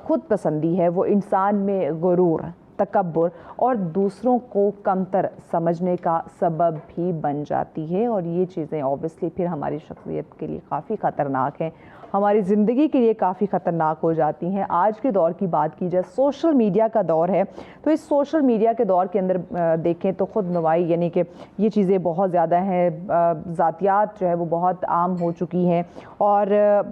خود پسندی ہے وہ انسان میں غرور، تکبر اور دوسروں کو کمتر سمجھنے کا سبب بھی بن جاتی ہے، اور یہ چیزیں اوبیسلی پھر ہماری شخصیت کے لیے کافی خطرناک ہیں، ہماری زندگی کے لیے کافی خطرناک ہو جاتی ہیں۔ آج کے دور کی بات کی جائے، سوشل میڈیا کا دور ہے، تو اس سوشل میڈیا کے دور کے اندر دیکھیں تو خود نمائی یعنی کہ یہ چیزیں بہت زیادہ ہیں، ذاتیات جو ہے وہ بہت عام ہو چکی ہیں، اور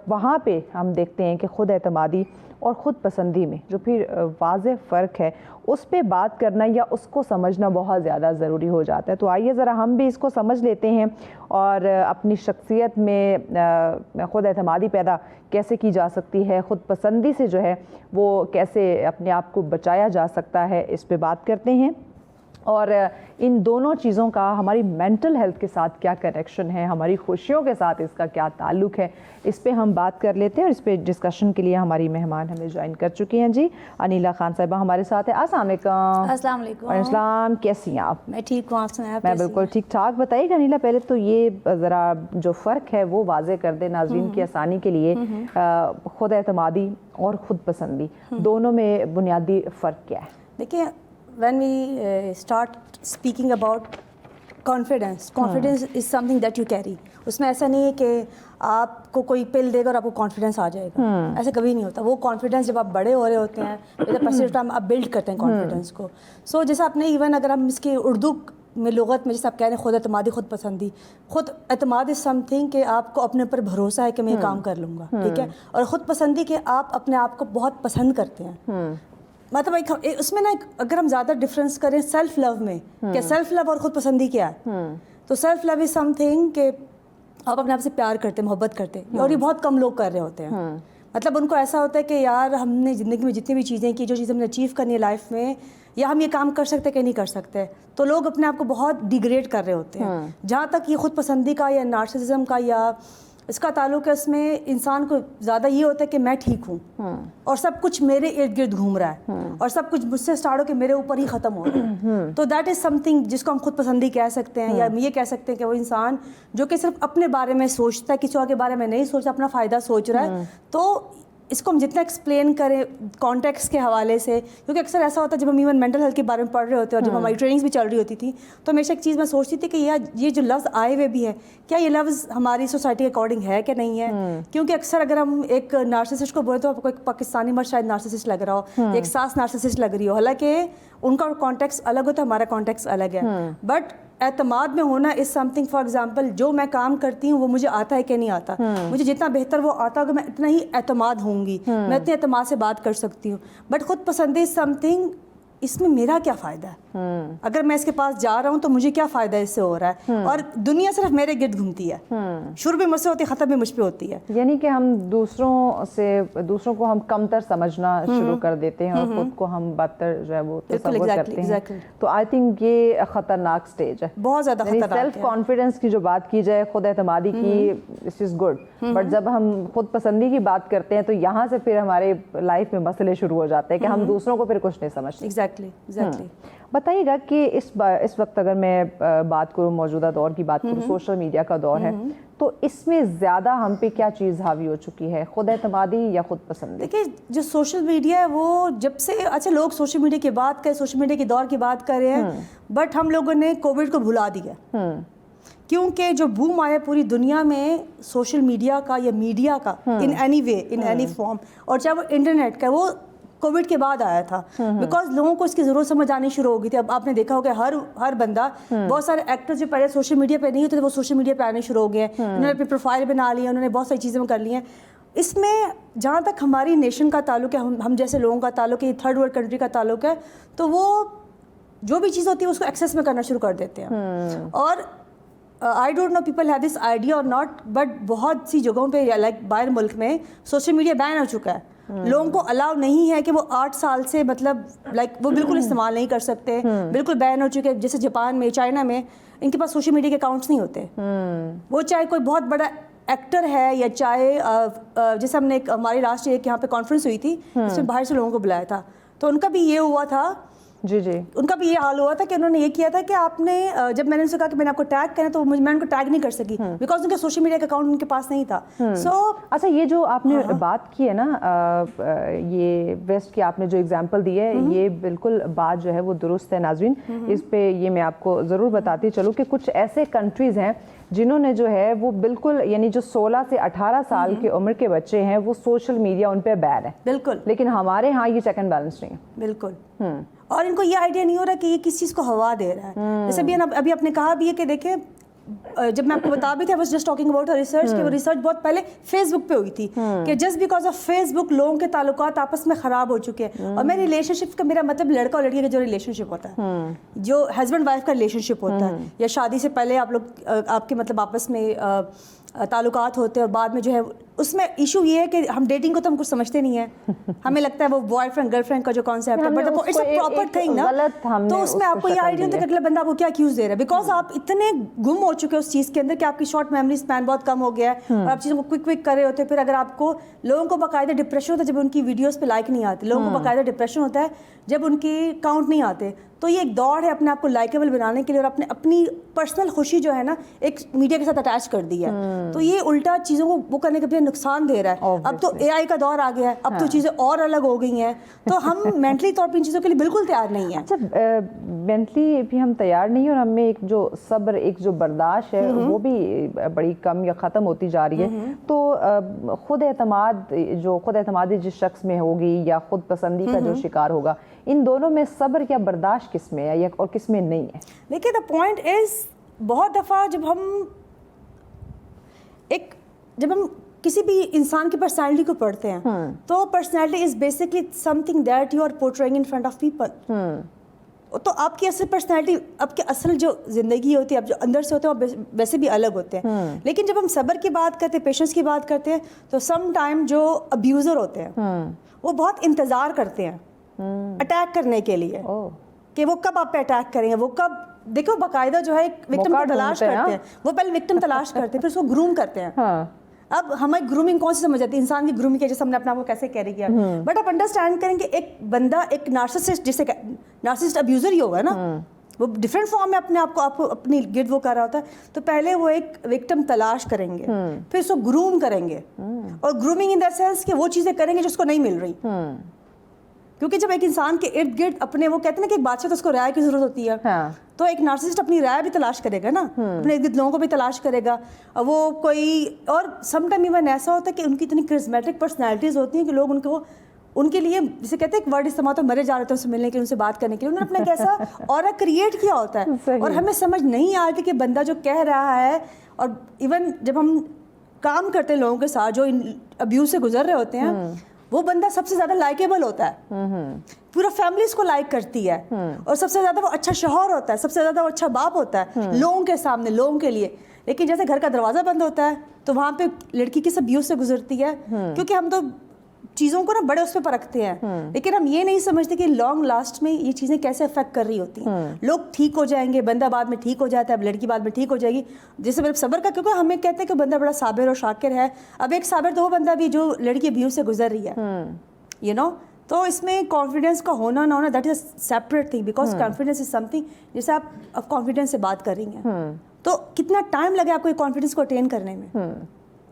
وہاں پہ ہم دیکھتے ہیں کہ خود اعتمادی اور خود پسندی میں جو پھر واضح فرق ہے اس پہ بات کرنا یا اس کو سمجھنا بہت زیادہ ضروری ہو جاتا ہے۔ تو آئیے ذرا ہم بھی اس کو سمجھ لیتے ہیں اور اپنی شخصیت میں خود اعتمادی پیدا کیسے کی جا سکتی ہے، خود پسندی سے جو ہے وہ کیسے اپنے آپ کو بچایا جا سکتا ہے، اس پہ بات کرتے ہیں، اور ان دونوں چیزوں کا ہماری مینٹل ہیلتھ کے ساتھ کیا کنیکشن ہے، ہماری خوشیوں کے ساتھ اس کا کیا تعلق ہے، اس پہ ہم بات کر لیتے ہیں۔ اور اس پہ ڈسکشن کے لیے ہماری مہمان ہمیں جوائن کر چکی ہیں جی انیلا خان صاحبہ ہمارے ساتھ ہیں۔ السلام علیکم۔ السلام علیکم۔ وعلیکم السلام، کیسی ہیں آپ؟ میں ٹھیک ہوں، آپ سنائیں آپ میں کیسی بالکل ٹھیک ٹھاک۔ بتائیے گا انیلا پہلے تو یہ ذرا جو فرق ہے وہ واضح کر دے ناظرین کی آسانی کے لیے، خود اعتمادی اور خود پسندی دونوں میں بنیادی فرق کیا ہے؟ دیکھیں، when we start speaking about confidence is something that you carry. اس میں ایسا نہیں ہے کہ آپ کو کوئی پل دے گا اور آپ کو کانفیڈنس آ جائے گا, ایسا کبھی نہیں ہوتا. وہ کانفیڈنس جب آپ بڑے ہو رہے ہوتے ہیں پرسنٹ ٹائم آپ بلڈ کرتے ہیں کانفیڈنس کو. سو جیسے آپ نے ایون اگر ہم اس کی اردو میں لغت میں جیسے آپ کہہ رہے ہیں خود اعتمادی, خود پسندی, خود اعتماد از سم تھنگ کہ آپ کو اپنے اوپر بھروسہ ہے کہ میں یہ کام کر لوں گا, ٹھیک ہے. اور خود پسندی کہ آپ اپنے آپ کو بہت پسند کرتے ہیں. مطلب اس میں نا اگر ہم زیادہ ڈفرینس کریں سیلف لو میں, کہ سیلف لو اور خود پسندی کیا ہے, تو سیلف لو از سم تھنگ کہ آپ اپنے آپ سے پیار کرتے ہیں, محبت کرتے ہیں, اور یہ بہت کم لوگ کر رہے ہوتے ہیں. مطلب ان کو ایسا ہوتا ہے کہ یار ہم نے زندگی میں جتنی بھی چیزیں کی, جو چیزیں ہم نے اچیو کرنی ہے لائف میں, یا ہم یہ کام کر سکتے کہ نہیں کر سکتے, تو لوگ اپنے آپ کو بہت ڈیگریڈ کر رہے ہوتے ہیں. جہاں تک یہ خود پسندی کا یا نارسسزم کا یا اس کا تعلق ہے, اس میں انسان کو زیادہ یہ ہوتا ہے کہ میں ٹھیک ہوں اور سب کچھ میرے ارد گرد گھوم رہا ہے اور سب کچھ مجھ سے اسٹارٹ ہو کے میرے اوپر ہی ختم ہو رہا ہے. تو دیٹ از سم تھنگ جس کو ہم خود پسندی کہہ سکتے ہیں, یا ہم یہ کہہ سکتے ہیں کہ وہ انسان جو کہ صرف اپنے بارے میں سوچتا ہے, کسی اور کے بارے میں نہیں سوچتا, اپنا فائدہ سوچ رہا ہے. تو اس کو ہم جتنا ایکسپلین کریں کانٹیکس کے حوالے سے, کیونکہ اکثر ایسا ہوتا ہے جب ہم ایون مینٹل ہیلتھ کے بارے میں پڑھ رہے ہوتے ہیں اور جب ہماری ٹریننگس بھی چل رہی ہوتی تھی, تو ہمیشہ ایک چیز میں سوچتی تھی کہ یہ جو لفظ آئے ہوئے بھی ہے, کیا یہ لفظ ہماری سوسائٹی کے اکارڈنگ ہے کہ نہیں ہے. کیونکہ اکثر اگر ہم ایک نارسسسٹ کو بولے تو آپ کو ایک پاکستانی مرد شاید نارسسسٹ لگ رہا ہو, ایک ساس نارسسسٹ لگ رہی ہو, حالانکہ ان کا کانٹیکس الگ ہوتا ہے, ہمارا کانٹیکس الگ ہے. بٹ اعتماد میں ہونا از سم تھنگ, فار ایگزامپل جو میں کام کرتی ہوں وہ مجھے آتا ہے کہ نہیں آتا, مجھے جتنا بہتر وہ آتا ہوگا میں اتنا ہی اعتماد ہوں گی, میں اتنے اعتماد سے بات کر سکتی ہوں. بٹ خود پسندی از سم تھنگ, اس میں میرا کیا فائدہ ہے, اگر میں اس کے پاس جا رہا ہوں تو مجھے کیا فائدہ اس سے ہو رہا ہے, اور دنیا صرف میرے گرد گھومتی ہے, شروع بھی مجھ سے ہوتی ہے, ختم بھی مجھ پہ ہوتی ہے. یعنی کہ ہم دوسروں کو ہم کمتر سمجھنا شروع کر دیتے ہیں اور خود کو ہم بدتر جو ہے وہ تصور کرتے ہیں. تو آئی تھنک یہ خطرناک سٹیج ہے, بہت زیادہ خطرناک. سیلف کانفیڈنس کی جو بات کی جائے, خود اعتمادی کی, دس از گڈ, بٹ جب ہم خود پسندی کی بات کرتے ہیں تو یہاں سے پھر ہمارے لائف میں مسئلے شروع ہو جاتے ہیں کہ ہم دوسروں کو پھر کچھ نہیں سمجھتے. بتائیے گا کہ اس وقت اگر میں بات کروں, موجودہ دور کی بات کروں, سوشل میڈیا کا دور ہے, تو اس میں زیادہ ہم پہ کیا چیز حاوی ہو چکی ہے, خود اعتمادی یا خود پسندی؟ دیکھیے جو سوشل میڈیا ہے وہ جب سے, اچھا لوگ سوشل میڈیا کی بات کریں, سوشل میڈیا کے دور کی بات کر رہے ہیں, بٹ ہم لوگوں نے کووڈ کو بھلا دیا, کیونکہ جو بوم آیا پوری دنیا میں سوشل میڈیا کا یا میڈیا کا in any way, in any form, اور چاہے وہ انٹرنیٹ کا, وہ کووڈ کے بعد آیا تھا. بیکاز لوگوں کو اس کی ضرورت سمجھ آنی شروع ہو گئی تھی. اب آپ نے دیکھا ہوگا ہر بندہ, بہت سارے ایکٹر جو پہلے سوشل میڈیا پہ نہیں ہوتے تھے وہ سوشل میڈیا پہ آنے شروع ہو گئے ہیں, انہوں نے اپنی پروفائل بنا لی ہے, انہوں نے بہت ساری چیزیں کر لی ہیں. اس میں جہاں تک ہماری نیشن کا تعلق ہے, ہم جیسے لوگوں کا تعلق ہے, تھرڈ ورلڈ کنٹری کا تعلق ہے, تو وہ جو بھی چیز ہوتی ہے اس کو ایکسیس میں کرنا شروع کر دیتے ہیں. اور I don't know people have this idea اور ناٹ, بٹ بہت سی جگہوں پہ لائک باہر ملک میں سوشل میڈیا بین ہو چکا ہے. لوگوں کو الاؤ نہیں ہے کہ وہ 8 سال سے مطلب لائک وہ بالکل استعمال نہیں کر سکتے, بالکل بین ہو چکے. جیسے جاپان میں, چائنا میں, ان کے پاس سوشل میڈیا کے اکاؤنٹس نہیں ہوتے. وہ چاہے کوئی بہت بڑا ایکٹر ہے یا چاہے جیسے ہم نے ہماری لاسٹ ایک یہاں پہ کانفرنس ہوئی تھی جس میں باہر سے لوگوں کو بلایا تھا, تو ان کا بھی یہ ہوا تھا, ان کا بھی یہ حال ہوا تھا کہ انہوں نے یہ کیا تھا کہ آپ نے, جب میں نے ان سے کہا کہ میں نے آپ کو ٹیگ کرنا, تو میں ان کو ٹیگ نہیں کر سکی بیکاز ان کا سوشل میڈیا کا اکاؤنٹ ان کے پاس نہیں تھا. سو اچھا, یہ جو آپ نے بات کی ہے نا, یہ ویسٹ کی آپ نے جو اگزامپل دی ہے, یہ بالکل بات جو ہے وہ درست ہے. ناظرین, اس پہ یہ میں آپ کو ضرور بتاتی چلوں کہ کچھ ایسے کنٹریز ہیں جنہوں نے جو ہے وہ بالکل, یعنی جو 16 سے 18 سال کی عمر کے بچے ہیں وہ سوشل میڈیا ان پہ بین ہے بالکل, لیکن ہمارے ہاں یہ چیک اینڈ بیلنس نہیں ہے بالکل. اور ان کو یہ آئیڈیا نہیں ہو رہا کہ یہ کس چیز کو ہوا دے رہا ہے. جیسے ابھی آپ نے کہا بھی ہے کہ دیکھیں, جب میں آپ کو بتا بھی تھی, I was just talking about research, کہ وہ ریسرچ بہت پہلے فیس بک پہ ہوئی تھی کہ جسٹ بیکاز آف فیس بک لوگوں کے تعلقات آپس میں خراب ہو چکے ہیں. اور میں ریلیشن شپ کا, میرا مطلب لڑکا اور لڑکی کا جو ریلیشن شپ ہوتا ہے, جو ہسبینڈ وائف کا ریلیشن شپ ہوتا ہے, یا شادی سے پہلے آپ لوگ آپ کے مطلب آپس میں تعلقات ہوتے ہیں, اور بعد میں جو ہے اس میں ایشو یہ ہے کہ ہم ڈیٹنگ کو تو ہم کچھ سمجھتے نہیں ہیں, ہمیں لگتا ہے وہ بوائے فرینڈ گرل فرینڈ کا جو کانسیپٹ ہے, but it's a proper thing نا. تو اس میں آپ کو یہ آئیڈیا ہوتا ہے کہ اگلا بندہ آپ کو کیا ایکیوز دے رہا ہے, بیکاز آپ اتنے گم ہو چکے اس چیز کے اندر کہ آپ کی شارٹ میموری اسپین بہت کم ہو گیا ہے, اور آپ چیزوں کو کوئک کر رہے ہوتے ہیں. پھر اگر آپ کو, لوگوں کو باقاعدہ ڈپریشن ہوتا ہے جب ان کی ویڈیوز پہ لائک نہیں آتے, لوگوں کو باقاعدہ ڈپریشن ہوتا ہے جب ان کی کاؤنٹ نہیں آتے. تو یہ ایک دوڑ ہے اپنے آپ کو لائکیبل بنانے کے لیے, اور اپنی پرسنل خوشی جو ہے نا ایک میڈیا کے ساتھ اٹیچ کر دی ہے. تو یہ الٹا چیزوں کو وہ کرنے کے بجائے نقصان دے رہا ہے. اب تو اے آئی کا دور آ گیا ہے, اب تو چیزیں اور الگ ہو گئی ہیں, تو ہم مینٹلی طور پہ ان چیزوں کے لیے بالکل تیار نہیں ہیں. اچھا, مینٹلی بھی ہم تیار نہیں, اور ہمیں ایک جو صبر, ایک جو برداشت ہے وہ بھی بڑی کم یا ختم ہوتی جا رہی ہے. تو خود اعتمادی جس شخص میں ہوگی یا خود پسندی کا جو شکار ہوگا, ان دونوں میں صبر یا برداشت کس میں ہے یا اور کس میں نہیں ہے؟ دیکھیے دا پوائنٹ از, بہت دفعہ جب ہم کسی بھی انسان کی پرسنالٹی کو پڑھتے ہیں تو personality is basically something that you are portraying in front of people. تو آپ کی اصل پرسنالٹی, آپ کی اصل جو زندگی ہوتی ہے, آپ جو اندر سے ہوتے ہیں وہ ویسے بھی الگ ہوتے ہیں. لیکن جب ہم صبر کی بات کرتے ہیں, پیشنس کی بات کرتے ہیں, تو سم ٹائم جو ابیوزر ہوتے ہیں وہ بہت انتظار کرتے ہیں اٹیک کرنے کے لیے, کہ وہ کب آپ پہ اٹیک کریں گے, وہ کب. دیکھو باقاعدہ جو ہے ایک وکٹم کو تلاش کرتے ہیں, وہ پہلے وکٹم تلاش کرتے ہیں, پھر اس کو گروم کرتے ہیں. اب ہمیں گرومنگ کون سی سمجھ آتی ہے, انسان کی گرومنگ ہے, جیسے ہم نے اپنے آپ کو کیسے کیری کیا. بٹ آپ انڈرسٹینڈ کریں کہ ایک بندہ ایک نارسسسٹ, جسے نارسسسٹ ابیوزر ہی ہوگا نا, وہ ڈفرینٹ فارم میں اپنے آپ کو اپنی گرد وہ کر رہا ہوتا ہے. تو پہلے وہ ایک وکٹم تلاش کریں گے, پھر اس کو گروم کریں گے, اور گرومنگ ان دا سینس کہ وہ چیزیں کریں گے جو اس کو نہیں مل رہی. کیونکہ جب ایک انسان کے ارد گرد اپنے, وہ کہتے ہیں نا کہ ایک بادشاہ تو اس کو رائے کی ضرورت ہوتی ہے, تو ایک نارسسسٹ اپنی رائے بھی تلاش کرے گا نا, اپنے ارد گرد لوگوں کو بھی تلاش کرے گا. وہ کوئی, اور سم ٹائم ایون ایسا ہوتا ہے کہ ان کی اتنی کرزمیٹک پرسنالٹیز ہوتی ہیں کہ لوگ ان کے لیے, جسے کہتے ہیں ایک ورڈ استعمال ہوتا ہے, مرے جا رہے تھے ان سے ملنے کے لیے, ان سے بات کرنے کے لیے, انہوں نے اپنا کیسا اورا کریٹ کیا ہوتا ہے, اور ہمیں سمجھ نہیں آتی کہ بندہ جو کہہ رہا ہے. اور ایون جب ہم کام کرتے ہیں لوگوں کے ساتھ جو ابیوز سے گزر رہے ہوتے ہیں, وہ بندہ سب سے زیادہ لائکیبل ہوتا ہے, پورا فیملی اس کو لائک کرتی ہے, اور سب سے زیادہ وہ اچھا شوہر ہوتا ہے, سب سے زیادہ وہ اچھا باپ ہوتا ہے لوگوں کے سامنے, لوگوں کے لیے. لیکن جیسے گھر کا دروازہ بند ہوتا ہے تو وہاں پہ لڑکی کس ابیوز سے گزرتی ہے, کیونکہ ہم تو چیزوں کو نا بڑے اس پہ پرکھتے ہیں, لیکن ہم یہ نہیں سمجھتے کہ لانگ لاسٹ میں یہ چیزیں کیسے افیکٹ کر رہی ہوتی ہیں. لوگ ٹھیک ہو جائیں گے, بندہ بعد میں ٹھیک ہو جاتا ہے, اب لڑکی بعد میں ٹھیک ہو جائے گی. جیسے مطلب صبر کا, کیونکہ ہمیں کہتے ہیں کہ بندہ بڑا صابر اور شاکر ہے. اب ایک صابر تو وہ بندہ بھی جو لڑکی ابیوز سے گزر رہی ہے, یو نو. تو اس میں کانفیڈنس کا ہونا نہ ہونا, that is a separate thing, because confidence is some thing. جیسے آپ کانفیڈنس سے بات کر رہی ہیں, تو کتنا ٹائم لگے آپ کو یہ کانفیڈنس کو اٹین کرنے میں.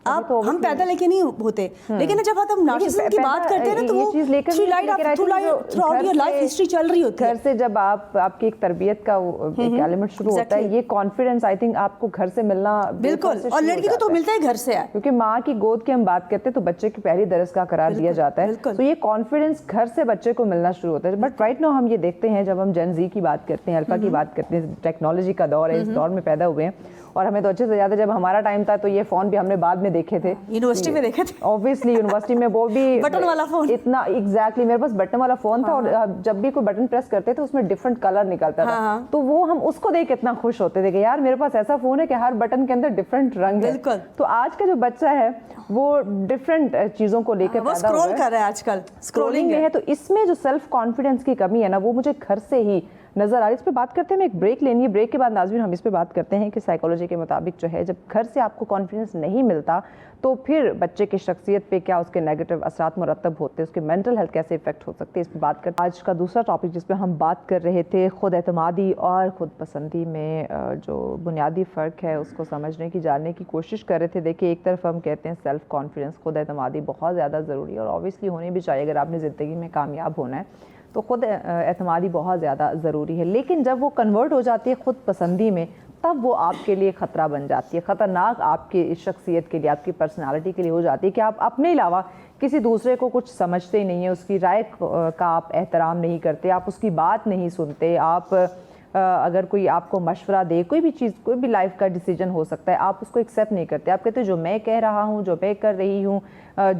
ہم پیدا لے کے نہیں ہوتے, لیکن جب ہم نارسسزم کی بات کرتے ہیں نا, تو وہ through out your life history چل رہی ہوتی ہے. گھر سے جب آپ کی ایک تربیت کا ایک ایلیمنٹ شروع ہوتا ہے, یہ کانفیڈنس آئی تھنک آپ کو گھر سے ملنا بالکل, اور لڑکی کو تو ملتا ہے گھر سے ہے, کیونکہ ماں کی گود کی ہم بات کرتے ہیں تو بچے کی پہلی درسگاہ قرار دیا جاتا ہے. تو یہ کانفیڈنس گھر سے بچے کو ملنا شروع ہوتا ہے. بٹ رائٹ ناؤ ہم یہ دیکھتے ہیں, جب ہم جن زی کی بات کرتے ہیں, الفا کی بات کرتے ہیں, ٹیکنالوجی کا دور ہے, اس دور میں پیدا ہوئے ہیں. اور ہمیں تو اچھے سے یاد ہے جب ہمارا ٹائم تھا تو یہ فون بھی ہم نے بعد میں دیکھے تھے, یونیورسٹی میں دیکھے تھے. اوبویسلی یونیورسٹی میں وہ بھی بٹن والا فون, اتنا ایگزیکٹلی میرے پاس بٹن والا فون تھا, اور جب بھی کوئی بٹن پریس کرتے تھے اس میں ڈفرنٹ کلر نکلتا تھا. تو وہ ہم اس کو دیکھ اتنا خوش ہوتے تھے کہ یار میرے پاس ایسا فون ہے کہ ہر بٹن کے اندر ڈفرنٹ رنگ ہے. تو آج کا جو بچہ ہے وہ ڈفرنٹ چیزوں کو لے کے پیدا ہوا ہے, اسکرول کر رہا ہے آج کل, اسکرولنگ میں ہے. تو اس میں جو سیلف کانفیڈنس کی کمی ہے نا, وہ مجھے گھر سے ہی نظر آ رہی. اس پہ بات کرتے ہیں, میں ایک بریک لینی ہے, بریک کے بعد ناظرین ہم اس پہ بات کرتے ہیں کہ سائیکالوجی کے مطابق جو ہے جب گھر سے آپ کو کانفیڈنس نہیں ملتا تو پھر بچے کی شخصیت پہ کیا اس کے نیگیٹو اثرات مرتب ہوتے ہیں, اس کے مینٹل ہیلتھ کیسے افیکٹ ہو سکتے ہیں, اس پہ بات کرتے ہیں. آج کا دوسرا ٹاپک جس پہ ہم بات کر رہے تھے, خود اعتمادی اور خود پسندی میں جو بنیادی فرق ہے اس کو سمجھنے کی, جاننے کی کوشش کر رہے تھے. دیکھیے ایک طرف ہم کہتے ہیں سیلف کانفیڈنس, خود اعتمادی بہت زیادہ ضروری ہے, اور اوبویسلی ہونی بھی چاہیے اگر آپ نے زندگی میں کامیاب ہونا ہے, تو خود اعتمادی بہت زیادہ ضروری ہے. لیکن جب وہ کنورٹ ہو جاتی ہے خود پسندی میں, تب وہ آپ کے لیے خطرہ بن جاتی ہے, خطرناک آپ کی شخصیت کے لیے, آپ کی پرسنالٹی کے لیے ہو جاتی ہے کہ آپ اپنے علاوہ کسی دوسرے کو کچھ سمجھتے ہی نہیں ہیں, اس کی رائے کا آپ احترام نہیں کرتے, آپ اس کی بات نہیں سنتے. آپ اگر کوئی آپ کو مشورہ دے, کوئی بھی چیز, کوئی بھی لائف کا ڈیسیجن ہو سکتا ہے, آپ اس کو ایکسیپٹ نہیں کرتے. آپ کہتے ہیں جو میں کہہ رہا ہوں, جو میں کر رہی ہوں,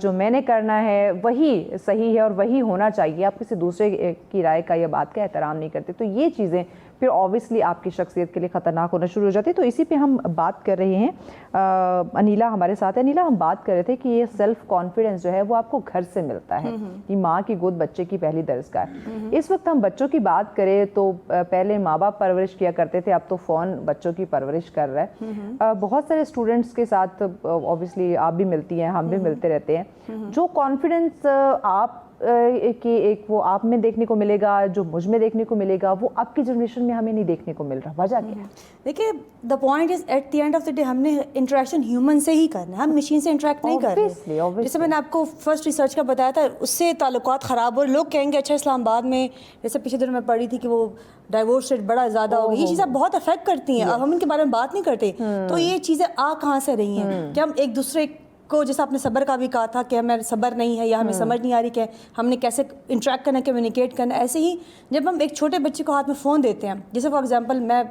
جو میں نے کرنا ہے وہی صحیح ہے اور وہی ہونا چاہیے. آپ کسی دوسرے کی رائے کا یا بات کا احترام نہیں کرتے. تو یہ چیزیں پھر اوبویسلی آپ کی شخصیت کے لیے خطرناک ہونا شروع ہو جاتی ہے. تو اسی پہ ہم بات کر رہے ہیں, انیلا ہمارے ساتھ ہے. انیلا, ہم بات کر رہے تھے کہ یہ سیلف کانفیڈنس جو ہے وہ آپ کو گھر سے ملتا ہے, یہ ماں کی گود بچے کی پہلی درسگاہ ہے. اس وقت ہم بچوں کی بات کریں تو پہلے ماں باپ پرورش کیا کرتے تھے, اب تو فون بچوں کی پرورش کر رہا ہے. بہت سارے اسٹوڈنٹس کے ساتھ اوبویسلی آپ بھی ملتی ہیں, ہم بھی ملتے رہتے ہیں. جو کانفیڈنس آپ کہ ایک وہ آپ میں دیکھنے کو ملے گا, جو مجھ میں دیکھنے کو ملے گا, وہ آپ کی جنریشن میں ہمیں نہیں دیکھنے کو مل رہا, وجہ کیا ہے؟ دیکھیے the point is at the end of the day ہم نے انٹریکشن ہیومن سے ہی کرنا ہے, ہم مشین سے انٹریکٹ نہیں کر رہے. جیسے میں نے آپ کو فرسٹ ریسرچ کا بتایا تھا, اس سے تعلقات خراب ہو رہے. لوگ کہیں گے اچھا اسلام آباد میں جیسے پچھلے دنوں میں پڑھی تھی کہ وہ ڈائیورس ریٹ بڑا زیادہ ہو گئی, یہ چیزیں بہت افیکٹ کرتی ہیں, اب ہم ان کے بارے میں بات نہیں کرتے. تو یہ چیزیں آ کہاں سے رہی ہیں کہ ہم ایک دوسرے کو, جیسا آپ نے صبر کا بھی کہا تھا کہ ہمیں صبر نہیں ہے یا ہمیں سمجھ نہیں آ رہی کہ ہم نے کیسے انٹریکٹ کرنا, کمیونیکیٹ کرنا. ایسے ہی جب ہم ایک چھوٹے بچے کو ہاتھ میں فون دیتے ہیں, جیسے فار ایگزامپل میں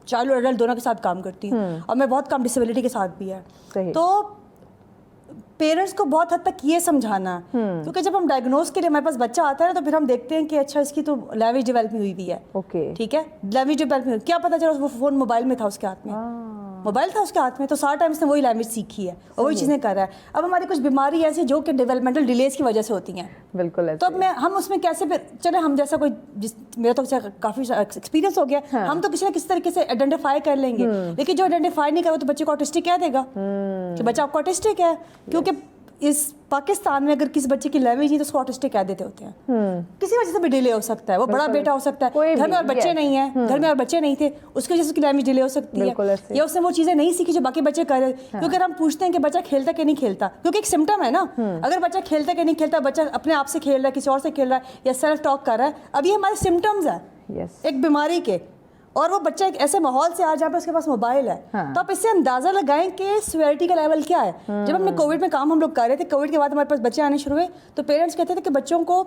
چائلڈ اور ایڈلٹ دونوں کے ساتھ کام کرتی ہوں اور میں بہت کم ڈسیبلٹی کے ساتھ بھی ہے, تو پیرنٹس کو بہت حد تک یہ سمجھانا ہے, کیونکہ جب ہم ڈائگنوز کے لیے ہمارے پاس بچہ آتا ہے نا تو پھر ہم دیکھتے ہیں کہ اچھا اس کی تو لینگویج ڈیولپمنٹ ہوئی ہوئی ہے, ٹھیک ہے, لینگویج ڈیولپمنٹ, کیا پتا چلا وہ فون موبائل میں تھا, اس کے ہاتھ میں موبائل تھا اس کے ہاتھ میں, تو سارا ٹائم اس نے وہی لینگویج سیکھی ہے اور وہی چیزیں کر رہا ہے. اب ہماری کچھ بیماری ایسی جو کہ ڈیولپمنٹل ڈیلیز کی وجہ سے ہوتی ہیں, بالکل, تو اب ہم اس میں کیسے پھر چلے, ہم جیسا کوئی میرا تو کافی ایکسپیرینس ہو گیا, ہم تو کسی نہ کسی طریقے سے آئیڈینٹیفائی کر لیں گے, لیکن جو آئیڈینٹیفائی نہیں کرے تو بچے کو آٹسٹک کہہ دے گا کہ بچہ آپ کو آٹسٹک ہے, کیونکہ اس پاکستان میں اگر کسی بچے کی لینگویج نہیں تو اس کو آٹسٹک کہہ دیتے ہوتے ہیں. کسی وجہ سے بھی ڈیلے ہو سکتا ہے, وہ بڑا بیٹا ہو سکتا ہے, گھر میں اور بچے نہیں ہیں, گھر میں اور بچے نہیں تھے, اس کی وجہ سے اس کی لینگویج ڈیلے ہو سکتی ہے, یا اس نے وہ چیزیں نہیں سیکھی جو باقی بچے کر رہے. کیونکہ ہم پوچھتے ہیں کہ بچہ کھیلتا کہ نہیں کھیلتا, کیونکہ ایک سمٹم ہے نا, اگر بچہ کھیلتا کہ نہیں کھیلتا, بچہ اپنے آپ سے کھیل رہا ہے, کسی اور سے کھیل رہا ہے, یا سیلف ٹاک کر رہا ہے, اب یہ ہمارے سمٹمز ہیں ایک بیماری کے, اور وہ بچہ ایک ایسے ماحول سے آ جہاں پہ اس کے پاس موبائل ہے, تو آپ اس سے اندازہ لگائیں کہ سیویرٹی کا لیول کیا ہے. جب ہم نے کووڈ میں کام ہم لوگ کر رہے تھے, کووڈ کے بعد ہمارے پاس بچے آنے شروع ہوئے, تو پیرنٹس کہتے تھے کہ بچوں کو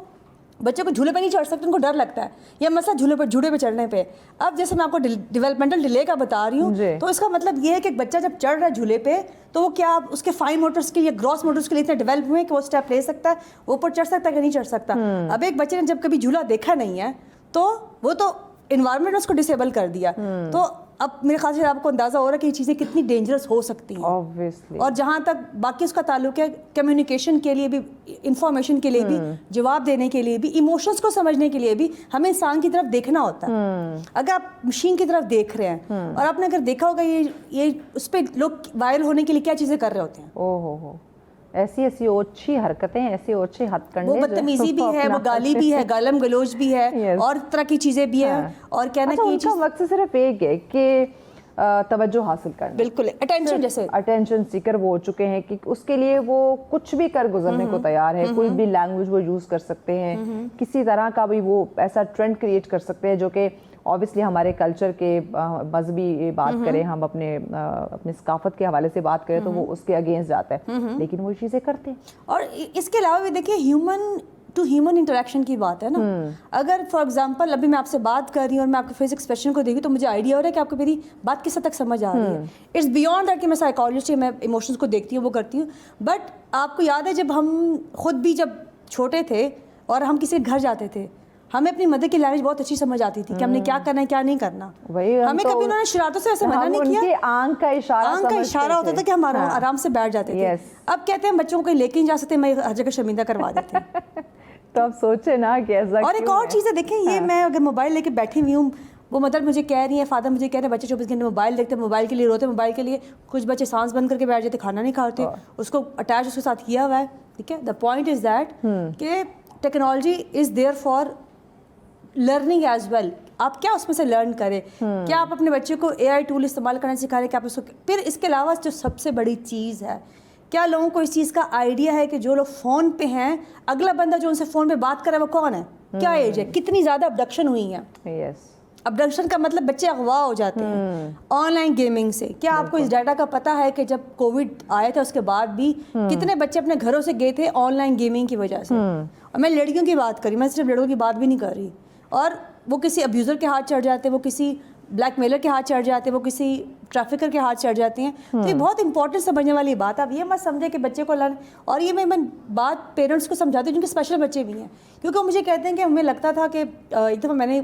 جھولے پہ نہیں چڑھ سکتے, ان کو ڈر لگتا ہے, یا مسئلہ جھولے پہ چڑھنے پہ. اب جیسے میں آپ کو ڈیولپمنٹل ڈیلے کا بتا رہی ہوں, تو اس کا مطلب یہ ہے کہ بچہ جب چڑھ رہا ہے جھولے پہ, تو وہ کیا اس کے فائن موٹرس کے یا گراس موٹرس کے لیے اتنے ڈیولپ ہوئے کہ وہ اسٹیپ لے سکتا ہے, وہ اوپر چڑھ سکتا ہے کہ نہیں چڑھ سکتا. اب ایک بچے نے جب کبھی جھولا دیکھا نہیں ہے, تو وہ تو انوائرمنٹ نے اس کو ڈسیبل کر دیا, تو اب میرے خیال سے آپ کو اندازہ ہو رہا ہے کہ یہ چیزیں کتنی ڈینجرس ہو سکتی ہیں. اور جہاں تک باقی اس کا تعلق ہے, کمیونیکیشن کے لیے بھی, انفارمیشن کے لیے بھی, جواب دینے کے لیے بھی, ایموشنس کو سمجھنے کے لیے بھی ہمیں انسان کی طرف دیکھنا ہوتا ہے. اگر آپ مشین کی طرف دیکھ رہے ہیں, اور آپ نے اگر دیکھا ہوگا یہ اس پہ لوگ وائرل ہونے کے لیے کیا چیزیں کر رہے ہوتے ہیں, ایسی اوچھی حرکتیں, ایسی اوچھی ہتھ کنڈے, وہ بدتمیزی بھی ہے, وہ گالی بھی ہے, گالم گلوچ بھی ہے, اور طرح کی چیزیں بھی ہیں. اور کہنا کہ ان کا مقصد صرف ایک ہے کہ توجہ حاصل کرنا, بالکل اٹینشن, جیسے اٹینشن سیکر وہ ہو چکے ہیں کہ اس کے لیے وہ کچھ بھی کر گزرنے کو تیار ہے. کوئی بھی لینگویج وہ یوز کر سکتے ہیں, کسی طرح کا بھی وہ ایسا ٹرینڈ کریٹ کر سکتے ہیں جو کہ اوبیسلی ہمارے کلچر کے, مذہبی بات کریں, ہم اپنے ثقافت کے حوالے سے بات کریں تو وہ اس کے اگینسٹ جاتا ہے, لیکن وہ چیزیں کرتے ہیں. اور اس کے علاوہ بھی دیکھیے ہیومن ٹو ہیومن انٹریکشن کی بات ہے نا. اگر فار ایگزامپل ابھی میں آپ سے بات کر رہی ہوں اور میں آپ کے فیس ایکسپریشن کو دیکھی تو مجھے آئیڈیا ہو رہا ہے کہ آپ کو میری بات کس حد تک سمجھ آ رہی ہے. اٹس بیونڈ دیٹ کہ میں سائیکالوجسٹ, میں ایموشنس کو دیکھتی ہوں, وہ کرتی ہوں. بٹ آپ کو یاد ہے جب ہم خود بھی جب چھوٹے تھے اور ہم کسی کے گھر جاتے تھے, ہمیں اپنی مدر کی لینگویج بہت اچھی سمجھ آتی تھی کہ ہم نے کیا کرنا ہے کیا نہیں کرنا. ہمیں کبھی انہوں نے شرارتوں سے ایسے منع نہیں کیا, آنکھ کا اشارہ ہوتا تھا کہ ہم آرام سے بیٹھ جاتے تھے. اب کہتے ہیں بچوں کو کہیں لے کے نہیں جا سکتے, میں ہر جگہ شرمندہ کروا دیتی ہوں. تو اب سوچے نا کہ ایسا. اور ایک اور چیز ہے, دیکھیں یہ میں اگر موبائل لے کے بیٹھی ہوئی ہوں, وہ مدر مجھے کہہ رہی ہے, فادر مجھے کہہ رہے ہیں بچے 24 گھنٹے موبائل دیکھتے ہیں, موبائل کے لیے روتے ہیں, موبائل کے لیے. کچھ بچے سانس بند کر کے بیٹھ جاتے, کھانا نہیں کھاتے, اس کو اٹیچ اس کے ساتھ کیا ہوا ہے. ٹھیک ہے, دا پوائنٹ از دیٹ کہ technology is there for learning as well. آپ کیا اس میں سے لرن کریں, کیا آپ اپنے بچے کو AI ٹول استعمال کرنا سکھا رہے ہیں, کیا آپ اس کو. پھر اس کے علاوہ جو سب سے بڑی چیز ہے, کیا لوگوں کو اس چیز کا آئیڈیا ہے کہ جو لوگ فون پہ ہیں, اگلا بندہ جو ان سے فون پہ بات کر رہا ہے وہ کون ہے, کیا ایج ہے, کتنی زیادہ ابڈکشن ہوئی ہیں. ابڈکشن کا مطلب بچے اغوا ہو جاتے ہیں آن لائن گیمنگ سے. کیا آپ کو اس ڈیٹا کا پتہ ہے کہ جب کووڈ آیا تھا اس کے بعد بھی کتنے بچے اپنے گھروں سے گئے تھے آن لائن گیمنگ کی وجہ سے. اور میں لڑکیوں کی بات کری, میں صرف لڑکوں کی بات بھی نہیں کر رہی. اور وہ کسی ابیوزر کے ہاتھ چڑھ جاتے, وہ کسی بلیک میلر کے ہاتھ چڑھ جاتے, وہ کسی ٹریفکر کے ہاتھ چڑھ جاتے ہیں. تو یہ بہت امپورٹنٹ سمجھنے والی بات. آپ یہ مت سمجھے کہ بچے کو لرن, اور یہ میں بات پیرنٹس کو سمجھاتی ہوں جن کے اسپیشل بچے بھی ہیں, کیونکہ وہ مجھے کہتے ہیں کہ ہمیں لگتا تھا کہ ایک دفعہ میں نے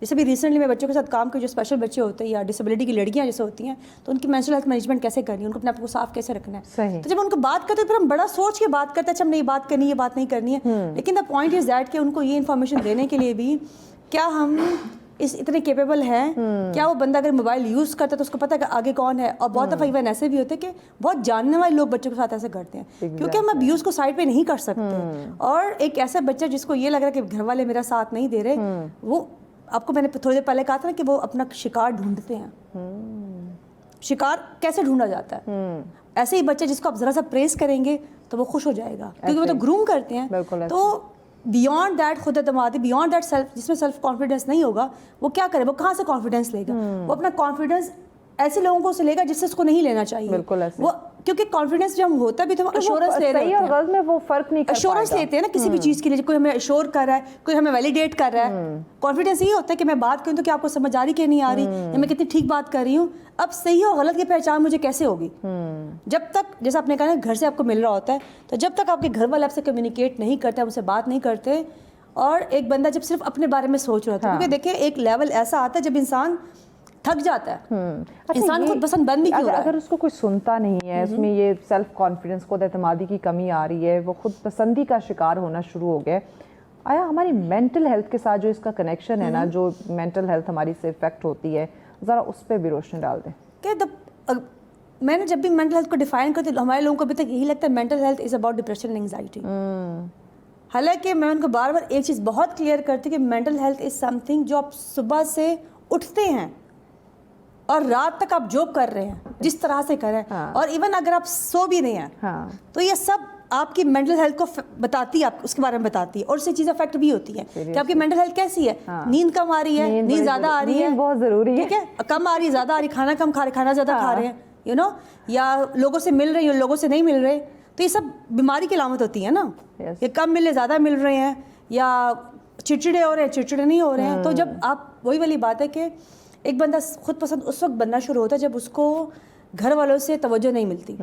جیسے بھی ریسنٹلی میں بچوں کے ساتھ کام کی, جو اسپیشل بچے ہوتے ہیں یا ڈسیبلٹی کی لڑکیاں جیسے ہوتی ہیں, تو ان کی مینسٹرل ہیلتھ مینجمنٹ کیسے کرنی ہے, ان کو اپنے آپ کو صاف کیسے رکھنا ہے. تو جب ان کو بات کرتے ہیں پھر ہم بڑا سوچ کے بات کرتے ہیں, اچھا ہم نے یہ بات کرنی, یہ بات نہیں کرنی ہے. لیکن دا پوائنٹ از دیٹ کہ ان کو یہ انفارمیشن دینے کے لیے بھی کیا ہم اس اتنے کیپیبل ہیں. کیا وہ بندہ اگر موبائل یوز کرتا ہے تو اس کو پتہ ہے کہ آگے کون ہے. اور بہت دفعہ ایون ایسے بھی ہوتے ہیں کہ بہت جاننے والے لوگ بچوں کے ساتھ ایسے کرتے ہیں کیونکہ ہم ابیوز کو سائڈ پہ نہیں کر سکتے. اور ایک ایسا بچہ جس کو یہ لگ رہا ہے کہ گھر والے میرا ساتھ نہیں دے رہے, وہ آپ کو میں نے تھوڑی دیر پہلے کہا تھا نا کہ وہ اپنا شکار ڈھونڈتے ہیں. شکار کیسے ڈھونڈا جاتا ہے؟ ایسے ہی بچے جس کو آپ ذرا سا پریس کریں گے تو وہ خوش ہو جائے گا کیونکہ وہ تو گروم کرتے ہیں. تو بیانڈ دیٹ خود اعتمادی, بیانڈ دیٹ سیلف, جس میں سیلف کانفیڈنس نہیں ہوگا, وہ کیا کرے, وہ کہاں سے کانفیڈنس لے گا؟ وہ اپنا کانفیڈنس ایسے لوگوں کو سے لے گا جس سے اس کو نہیں لینا چاہیے. بالکل ایسے. وہ کیونکہ کانفیڈنس جب ہوتا ہے بھی تو ہم ایشورنس لے رہے ہیں, غلط میں وہ فرق نہیں کر پائے گا. ایشورنس لیتے ہیں نا کسی بھی چیز کے لیے, کوئی ہمیں ایشور کر رہا ہے, کوئی ہمیں ویلیڈیٹ کر رہا ہے. کانفیڈنس یہ ہوتا ہے کہ میں بات کروں تو کہ آپ کو سمجھ آ رہی کہ نہیں آ رہی, یا میں کتنی ٹھیک بات کر رہی ہوں. اب صحیح اور غلط کی پہچان مجھے کیسے ہوگی؟ جب تک, جیسا آپ نے کہا نا گھر سے آپ کو مل رہا ہوتا ہے, تو جب تک آپ کے گھر والے آپ سے کمیونیکیٹ نہیں کرتے, آپ سے بات نہیں کرتے, اور ایک بندہ جب صرف اپنے بارے میں سوچ رہا ہوتا ہے, کیونکہ دیکھیں ایک لیول ایسا آتا ہے جب انسان تھک جاتا ہے, انسان خود پسند بند بھی کیوں رہا ہے. اگر اس کو کوئی سنتا نہیں ہے, اس میں یہ سیلف کانفیڈنس, خود اعتمادی کی کمی آ رہی ہے, وہ خود پسندی کا شکار ہونا شروع ہو گیا, آیا ہماری مینٹل ہیلتھ کے ساتھ جو اس کا کنیکشن ہے نا, جو مینٹل ہیلتھ ہماری سے افیکٹ ہوتی ہے, ذرا اس پہ بھی روشنی ڈال دیں. کہ میں نے جب بھی مینٹل ہیلتھ کو ڈیفائن کرتی ہوں, ہمارے لوگوں کو ابھی تک یہی لگتا ہے mental health is about depression and anxiety. حالانکہ میں ان کو بار بار ایک چیز بہت کلیئر کرتی کہ mental health is some thing جو آپ صبح سے اٹھتے ہیں اور رات تک آپ جو کر رہے ہیں, جس طرح سے کر رہے ہیں, اور ایون اگر آپ سو بھی نہیں ہیں, تو یہ سب آپ کی مینٹل ہیلتھ کو بتاتی ہے, آپ اس کے بارے میں بتاتی ہے, اور اس سے چیز افیکٹ بھی ہوتی ہے کہ آپ کی مینٹل ہیلتھ کیسی ہے. نیند کم آ رہی ہے, نیند زیادہ آ رہی ہے, بہت ضروری ہے, ٹھیک ہے, کم آ رہی ہے, زیادہ آ رہی, کھانا کم کھا رہے, کھانا زیادہ کھا رہے ہیں, یو نو, یا لوگوں سے مل رہے ہیں, لوگوں سے نہیں مل رہے, تو یہ سب بیماری کی علامت ہوتی ہے نا. یہ کم مل رہے, زیادہ مل رہے ہیں, یا چڑچڑے ہو رہے ہیں, چڑچڑے نہیں ہو رہے ہیں. تو جب آپ, وہی والی بات ہے کہ ایک بندہ خود پسند اس وقت بننا شروع ہوتا ہے جب اس کو گھر والوں سے توجہ نہیں ملتی,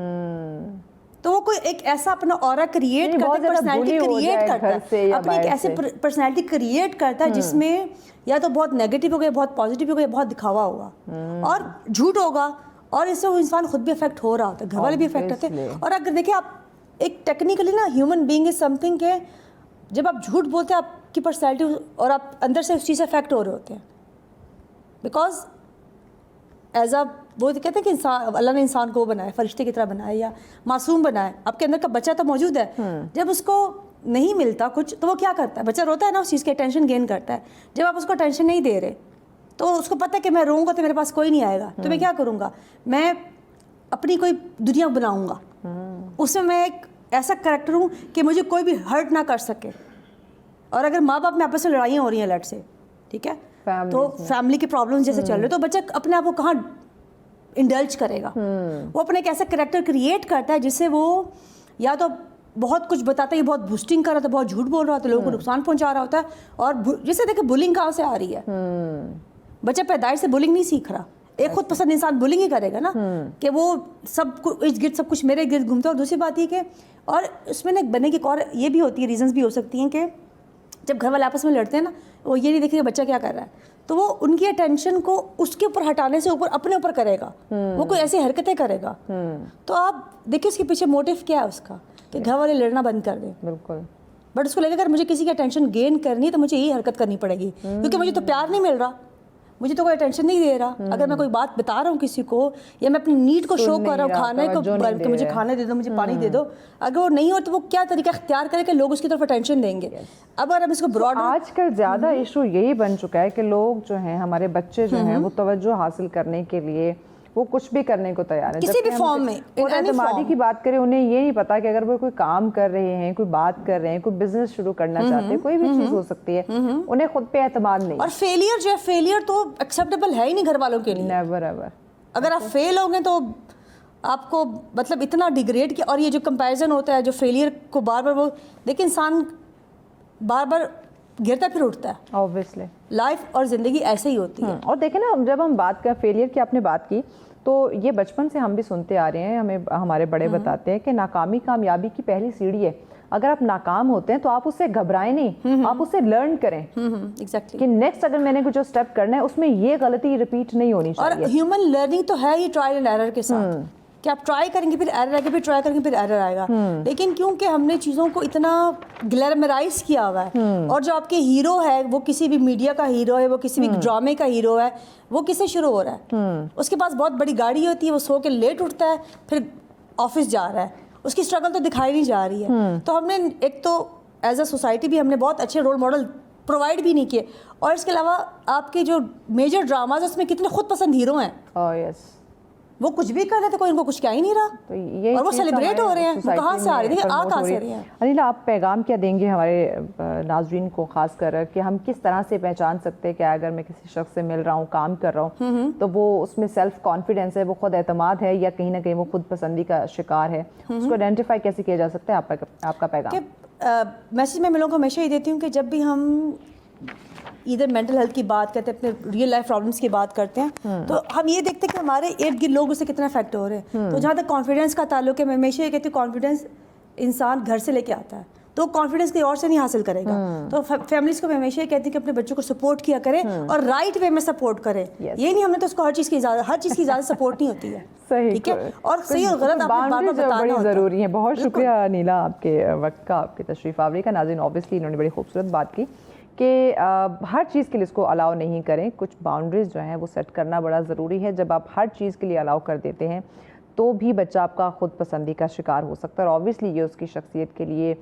تو وہ کوئی ایک ایسا اپنا اورا کریٹ کرتا ہے, پرسنالٹی کریٹ کرتا ہے, اپنی ایک ایسے پرسنالٹی کریٹ کرتا ہے جس میں یا تو بہت نیگیٹو ہو گیا, بہت پازیٹیو ہو گیا, بہت دکھاوا ہوگا اور جھوٹ ہوگا, اور اس سے وہ انسان خود بھی افیکٹ ہو رہا ہوتا ہے, گھر والے بھی افیکٹ ہوتے ہیں. اور اگر دیکھیں آپ ایک ٹیکنیکلی نا, human being is some thing کہ جب آپ جھوٹ بولتے ہیں آپ کی پرسنالٹی اور آپ اندر سے اس چیز سے افیکٹ ہو رہے ہوتے ہیں, بیکاز ایز اے, وہ کہتے ہیں کہ انسان, اللہ نے انسان کو وہ بنایا, فرشتے کی طرح بنایا یا معصوم بنایا, آپ کے اندر کا بچہ تو موجود ہے. جب اس کو نہیں ملتا کچھ تو وہ کیا کرتا ہے, بچہ روتا ہے نا, اس چیز کی اٹینشن گین کرتا ہے. جب آپ اس کو اٹینشن نہیں دے رہے تو اس کو پتہ ہے کہ میں روؤں گا تو میرے پاس کوئی نہیں آئے گا, تو میں کیا کروں گا, میں اپنی کوئی دنیا بناؤں گا, اس میں ایک ایسا کریکٹر ہوں کہ مجھے کوئی بھی ہرٹ نہ کر سکے. اور اگر ماں باپ میں آپس میں لڑائیاں ہو رہی ہیں لٹ سے, ٹھیک ہے, تو فیملی کے پرابلمس جیسے چل رہے, تو بچہ اپنے آپ کو کہاں انڈلج کرے گا. وہ اپنے ایک ایسا کریکٹر کریٹ کرتا ہے جس سے وہ یا تو بہت کچھ بتاتا ہے, یہ بہت بوسٹنگ کر رہا تھا, بہت جھوٹ بول رہا تھا, لوگوں کو نقصان پہنچا رہا ہوتا ہے. اور جیسے دیکھیں بولنگ کہاں سے آ رہی ہے, بچہ پیدائش سے بولنگ نہیں سیکھ رہا. ایک خود پسند انسان بولنگ ہی کرے گا نا, کہ وہ سب کچھ گرد سب کچھ میرے گرد گھومتا ہے. اور دوسری بات یہ کہ, اور اس میں نا بننے کی ایک اور یہ بھی ہوتی ہے, ریزنس بھی ہو سکتی ہیں کہ جب گھر والے آپس میں لڑتے ہیں نا, وہ یہ نہیں دیکھیں کہ بچہ کیا کر رہا ہے, تو وہ ان کی اٹینشن کو اس کے اوپر ہٹانے سے اوپر اپنے اوپر کرے گا, وہ کوئی ایسی حرکتیں کرے گا. تو آپ دیکھیں اس کے پیچھے موٹیو کیا ہے اس کا, کہ گھر والے لڑنا بند کر دیں. بالکل. بٹ اس کو لگے اگر مجھے کسی کی اٹینشن گین کرنی ہے تو مجھے یہی حرکت کرنی پڑے گی, کیونکہ مجھے تو پیار نہیں مل رہا, مجھے تو کوئی اٹینشن نہیں دے رہا. اگر میں کوئی بات بتا رہا ہوں کسی کو, یا میں اپنی نیڈ کو شو کر رہا ہوں, کھانے کو, کہ مجھے کھانے دے دو, مجھے پانی دے دو, اگر وہ نہیں ہو تو وہ کیا طریقہ اختیار کرے کہ لوگ اس کی طرف اٹینشن دیں گے. اب اگر ہم اس کو براڈ, آج کل زیادہ ایشو یہی بن چکا ہے کہ لوگ جو ہیں, ہمارے بچے جو ہیں, وہ توجہ حاصل کرنے کے لیے وہ کچھ بھی کرنے کو تیار ہیں, کسی بھی فارم میں. اعتمادی کی بات کریں, انہیں یہ نہیں پتا کہ اگر وہ کوئی کام کر رہے ہیں, کوئی بات کر رہے ہیں, کوئی بزنس شروع کرنا چاہتے ہیں, کوئی بھی چیز ہو سکتی ہے, انہیں خود پہ اعتماد نہیں. اور فیلئر جو ہے, فیلئر تو ایکسیپٹیبل ہے ہی نہیں گھر والوں کے لیے. Never ever. اگر آپ فیل ہو گے تو آپ کو مطلب اتنا ڈیگریڈ کیا. اور یہ جو کمپیریزن ہوتا ہے, جو فیلئر کو بار بار, وہ دیکھیں انسان بار بار گرتا پھر اٹھتا ہے. آبویسلی لائف اور زندگی ایسے ہی ہوتی ہے. اور دیکھیں نا, جب ہم بات کریں فیلئر کی, آپ نے بات کی, تو یہ بچپن سے ہم بھی سنتے آ رہے ہیں, ہمیں ہمارے بڑے بتاتے ہیں کہ ناکامی کامیابی کی پہلی سیڑھی ہے. اگر آپ ناکام ہوتے ہیں تو آپ اس سے گھبرائیں نہیں, آپ اس سے لرن کریں کہ نیکسٹ اگر میں نے کچھ جو اسٹیپ کرنا ہے اس میں یہ غلطی ریپیٹ نہیں ہونی چاہیے. اور ہیومن لرننگ تو ہے ہی ٹرائل اینڈ ایرر کے ساتھ, کہ آپ ٹرائی کریں گے پھر ایرر آئے گا, پھر ٹرائی کریں گے پھر ایرر آئے گا. لیکن کیونکہ ہم نے چیزوں کو اتنا گلیمرائز کیا ہوا ہے, اور جو آپ کے ہیرو ہے وہ کسی بھی میڈیا کا ہیرو ہے, وہ کسی بھی ڈرامے کا ہیرو ہے, وہ کس سے شروع ہو رہا ہے؟ اس کے پاس بہت بڑی گاڑی ہوتی ہے, وہ سو کے لیٹ اٹھتا ہے, پھر آفس جا رہا ہے, اس کی اسٹرگل تو دکھائی نہیں جا رہی ہے. تو ہم نے ایک تو ایز اے سوسائٹی بھی ہم نے بہت اچھے رول ماڈل پرووائڈ بھی نہیں کیے, اور اس کے علاوہ آپ کے جو میجر ڈراماز اس میں کتنے خود پسند ہیرو ہیں, وہ کچھ بھی کر رہے تھے, کوئی ان کو کچھ کیا ہی نہیں رہا, اور وہ سیلیبریٹ ہو رہے ہیں. وہ کہاں سے آ رہے ہیں, کہاں سے رہے ہیں؟ انیلا, آپ پیغام کیا دیں گے ہمارے ناظرین کو, خاص کر کہ ہم کس طرح سے پہچان سکتے ہیں کہ اگر میں کسی شخص سے مل رہا ہوں, کام کر رہا ہوں, تو وہ اس میں سیلف کانفیڈنس ہے, وہ خود اعتماد ہے, یا کہیں نہ کہیں وہ خود پسندی کا شکار ہے, اس کو آئیڈینٹیفائی کیسے کیا جا سکتا ہے؟ آپ کا پیغام. میسیج میں لوگوں کو ہمیشہ یہ دیتی ہوں کہ جب بھی ہم ادھر مینٹل ہیلتھ کی بات کرتے ہیں, اپنے ریئل لائف پرابلمس کی بات کرتے ہیں, تو ہم یہ دیکھتے ہیں کہ ہمارے ارد گرد لوگ اس سے کتنا افیکٹ ہو رہے ہیں. تو جہاں تک کانفیڈنس کا تعلق ہے, میں ہمیشہ یہ کہتی ہوں کانفیڈنس انسان گھر سے لے کے آتا ہے, تو کانفیڈنس کہیں اور سے نہیں حاصل کرے گا. تو فیملیز کو میں ہمیشہ یہ کہتی ہوں کہ اپنے بچوں کو سپورٹ کیا کریں, اور رائٹ وے میں سپورٹ کریں. یہ نہیں ہم نے تو اس کو ہر چیز کی اجازت سپورٹ نہیں ہوتی ہے, ٹھیک ہے, اور صحیح اور غلط آپ نے بتانا ضروری ہے. بہت شکریہ نیلا آپ کے وقت کا, آپ کی تشریف آوری کا. ناظرین, اوبیسلی انہوں نے بڑی خوبصورت بات کی کہ ہر چیز کے لیے اس کو الاؤ نہیں کریں, کچھ باؤنڈریز جو ہیں وہ سیٹ کرنا بڑا ضروری ہے. جب آپ ہر چیز کے لیے الاؤ کر دیتے ہیں تو بھی بچہ آپ کا خود پسندی کا شکار ہو سکتا ہے, اور اوبیسلی یہ اس کی شخصیت کے لیے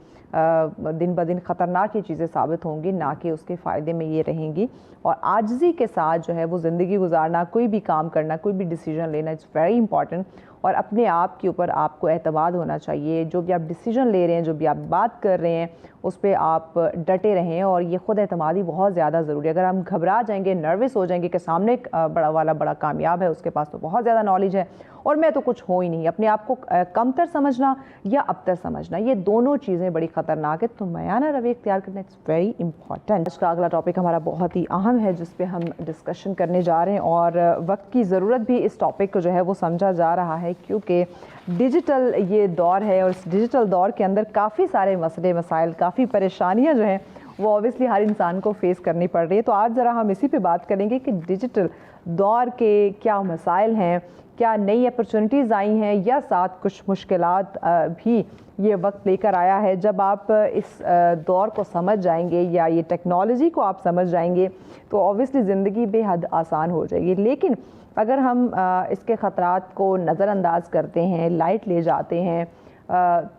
دن بدن خطرناک یہ چیزیں ثابت ہوں گی, نہ کہ اس کے فائدے میں یہ رہیں گی. اور عاجزی کے ساتھ جو ہے وہ زندگی گزارنا, کوئی بھی کام کرنا, کوئی بھی ڈیسیجن لینا, اٹس ویری امپورٹنٹ. اور اپنے آپ کے اوپر آپ کو اعتماد ہونا چاہیے. جو بھی آپ ڈیسیجن لے رہے ہیں, جو بھی آپ بات کر رہے ہیں, اس پہ آپ ڈٹے رہیں, اور یہ خود اعتمادی بہت زیادہ ضروری ہے. اگر ہم گھبرا جائیں گے, نروس ہو جائیں گے کہ سامنے بڑا والا بڑا کامیاب ہے, اس کے پاس تو بہت زیادہ نالج ہے اور میں تو کچھ ہو ہی نہیں, اپنے آپ کو کمتر سمجھنا یا ابتر سمجھنا, یہ دونوں چیزیں بڑی خطرناک ہے. تو میانہ رویہ اختیار کرنا اٹس ویری امپورٹنٹ. آج کا اگلا ٹاپک ہمارا بہت ہی اہم ہے, جس پہ ہم ڈسکشن کرنے جا رہے ہیں, اور وقت کی ضرورت بھی اس ٹاپک کو جو ہے وہ سمجھا جا رہا ہے, کیونکہ ڈیجیٹل یہ دور ہے, اور اس ڈیجیٹل دور کے اندر کافی سارے مسئلے مسائل, کافی پریشانیاں جو ہیں وہ اوبیسلی ہر انسان کو فیس کرنی پڑ رہی ہے. تو آج ذرا ہم اسی پہ بات کریں گے کہ ڈیجیٹل دور کے کیا مسائل ہیں, کیا نئی اپرچونٹیز آئی ہیں, یا ساتھ کچھ مشکلات بھی یہ وقت لے کر آیا ہے. جب آپ اس دور کو سمجھ جائیں گے, یا یہ ٹیکنالوجی کو آپ سمجھ جائیں گے, تو اوبیسلی زندگی بے حد آسان ہو جائے گی. لیکن اگر ہم اس کے خطرات کو نظر انداز کرتے ہیں, لائٹ لے جاتے ہیں,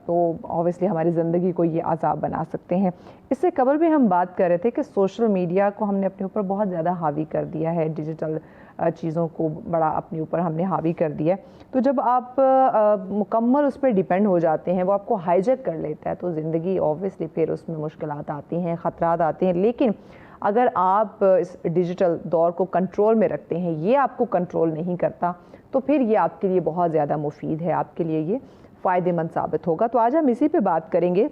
تو اوبیسلی ہماری زندگی کو یہ عذاب بنا سکتے ہیں. اس سے قبل بھی ہم بات کر رہے تھے کہ سوشل میڈیا کو ہم نے اپنے اوپر بہت زیادہ حاوی کر دیا ہے, ڈیجیٹل چیزوں کو بڑا اپنے اوپر ہم نے حاوی کر دیا ہے. تو جب آپ مکمل اس پہ ڈیپینڈ ہو جاتے ہیں, وہ آپ کو ہائیجیک کر لیتا ہے, تو زندگی اوبیسلی پھر اس میں مشکلات آتی ہیں, خطرات آتے ہیں. لیکن اگر آپ اس ڈیجیٹل دور کو کنٹرول میں رکھتے ہیں, یہ آپ کو کنٹرول نہیں کرتا, تو پھر یہ آپ کے لیے بہت زیادہ مفید ہے, آپ کے لیے یہ فائدہ مند ثابت ہوگا. تو آج ہم اسی پہ بات کریں گے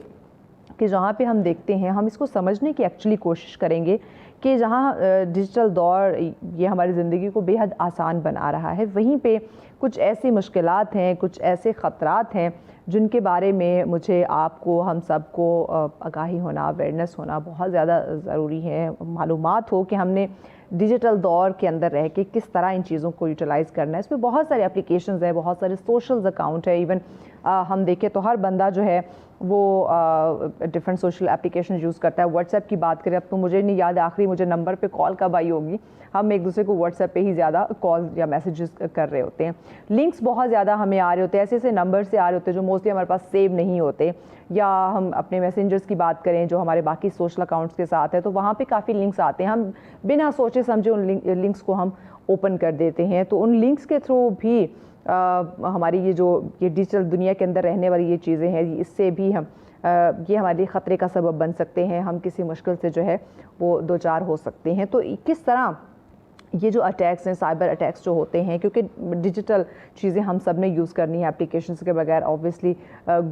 کہ جہاں پہ ہم دیکھتے ہیں, ہم اس کو سمجھنے کی ایکچولی کوشش کریں گے کہ جہاں ڈیجیٹل دور یہ ہماری زندگی کو بے حد آسان بنا رہا ہے, وہیں پہ کچھ ایسی مشکلات ہیں, کچھ ایسے خطرات ہیں جن کے بارے میں مجھے, آپ کو, ہم سب کو آگاہی ہونا, اویئرنیس ہونا بہت زیادہ ضروری ہے. معلومات ہو کہ ہم نے ڈیجیٹل دور کے اندر رہ کے کس طرح ان چیزوں کو یوٹیلائز کرنا ہے. اس میں بہت سارے اپلیکیشنز ہیں, بہت سارے سوشلز اکاؤنٹ ہے. ایون ہم دیکھیں تو ہر بندہ جو ہے وہ ڈفرینٹ سوشل اپلیکیشن یوز کرتا ہے. واٹس ایپ کی بات کریں, اب تو مجھے نہیں یاد آخری مجھے نمبر پہ کال کب آئی ہوگی. ہم ایک دوسرے کو واٹس ایپ پہ ہی زیادہ کال یا میسیجز کر رہے ہوتے ہیں. لنکس بہت زیادہ ہمیں آ رہے ہوتے ہیں, ایسے ایسے نمبر سے آ رہے ہوتے ہیں جو موسٹلی ہمارے پاس سیو نہیں ہوتے. یا ہم اپنے میسنجرز کی بات کریں جو ہمارے باقی سوشل اکاؤنٹس کے ساتھ ہے, تو وہاں پہ کافی لنکس آتے ہیں. ہم بنا سوچے سمجھے ان لنکس کو ہم اوپن کر دیتے ہیں. تو ان لنکس کے تھرو بھی ہماری یہ ڈیجیٹل دنیا کے اندر رہنے والی یہ چیزیں ہیں, اس سے بھی ہم یہ ہمارے لیے خطرے کا سبب بن سکتے ہیں. ہم کسی مشکل سے جو ہے وہ دوچار ہو سکتے ہیں. تو کس طرح یہ جو اٹیکس ہیں, سائبر اٹیکس جو ہوتے ہیں, کیونکہ ڈیجیٹل چیزیں ہم سب نے یوز کرنی ہے, اپلیکیشنز کے بغیر اوبیسلی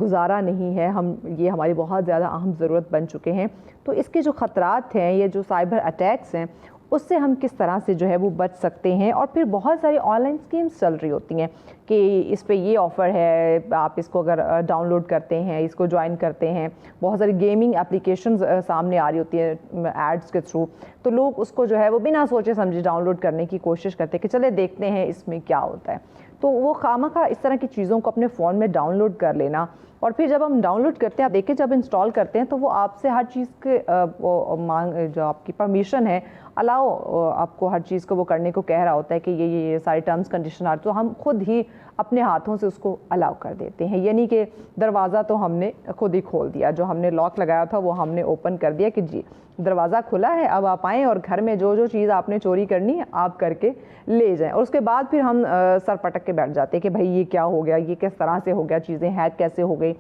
گزارا نہیں ہے. یہ ہماری بہت زیادہ اہم ضرورت بن چکے ہیں. تو اس کے جو خطرات ہیں, یہ جو سائبر اٹیکس ہیں, اس سے ہم کس طرح سے جو ہے وہ بچ سکتے ہیں. اور پھر بہت ساری آن لائن اسکیمز چل رہی ہوتی ہیں کہ اس پہ یہ آفر ہے, آپ اس کو اگر ڈاؤن لوڈ کرتے ہیں, اس کو جوائن کرتے ہیں. بہت ساری گیمنگ اپلیکیشنز سامنے آ رہی ہوتی ہیں ایڈس کے تھرو, تو لوگ اس کو جو ہے وہ بنا سوچے سمجھے ڈاؤن لوڈ کرنے کی کوشش کرتے ہیں کہ چلے دیکھتے ہیں اس میں کیا ہوتا ہے. تو وہ خواہ اس طرح کی چیزوں کو اپنے فون میں ڈاؤن لوڈ کر لینا، اور پھر جب ہم ڈاؤن لوڈ کرتے ہیں، آپ دیکھیں جب انسٹال کرتے ہیں تو وہ آپ سے ہر چیز کے جو آپ کی پرمیشن ہے الاؤ، آپ کو ہر چیز کو وہ کرنے کو کہہ رہا ہوتا ہے کہ یہ سارے ٹرمز کنڈیشن آ، تو ہم خود ہی اپنے ہاتھوں سے اس کو الاؤ کر دیتے ہیں، یعنی کہ دروازہ تو ہم نے خود ہی کھول دیا، جو ہم نے لاک لگایا تھا وہ ہم نے اوپن کر دیا کہ جی دروازہ کھلا ہے، اب آپ آئیں اور گھر میں جو چیز آپ نے چوری کرنی ہے آپ کر کے لے جائیں۔ اور اس کے بعد پھر ہم سر پٹک کے بیٹھ جاتے ہیں کہ بھائی یہ کیا ہو گیا، یہ کس طرح سے ہو گیا، چیزیں ہیک کیسے ہو گئی،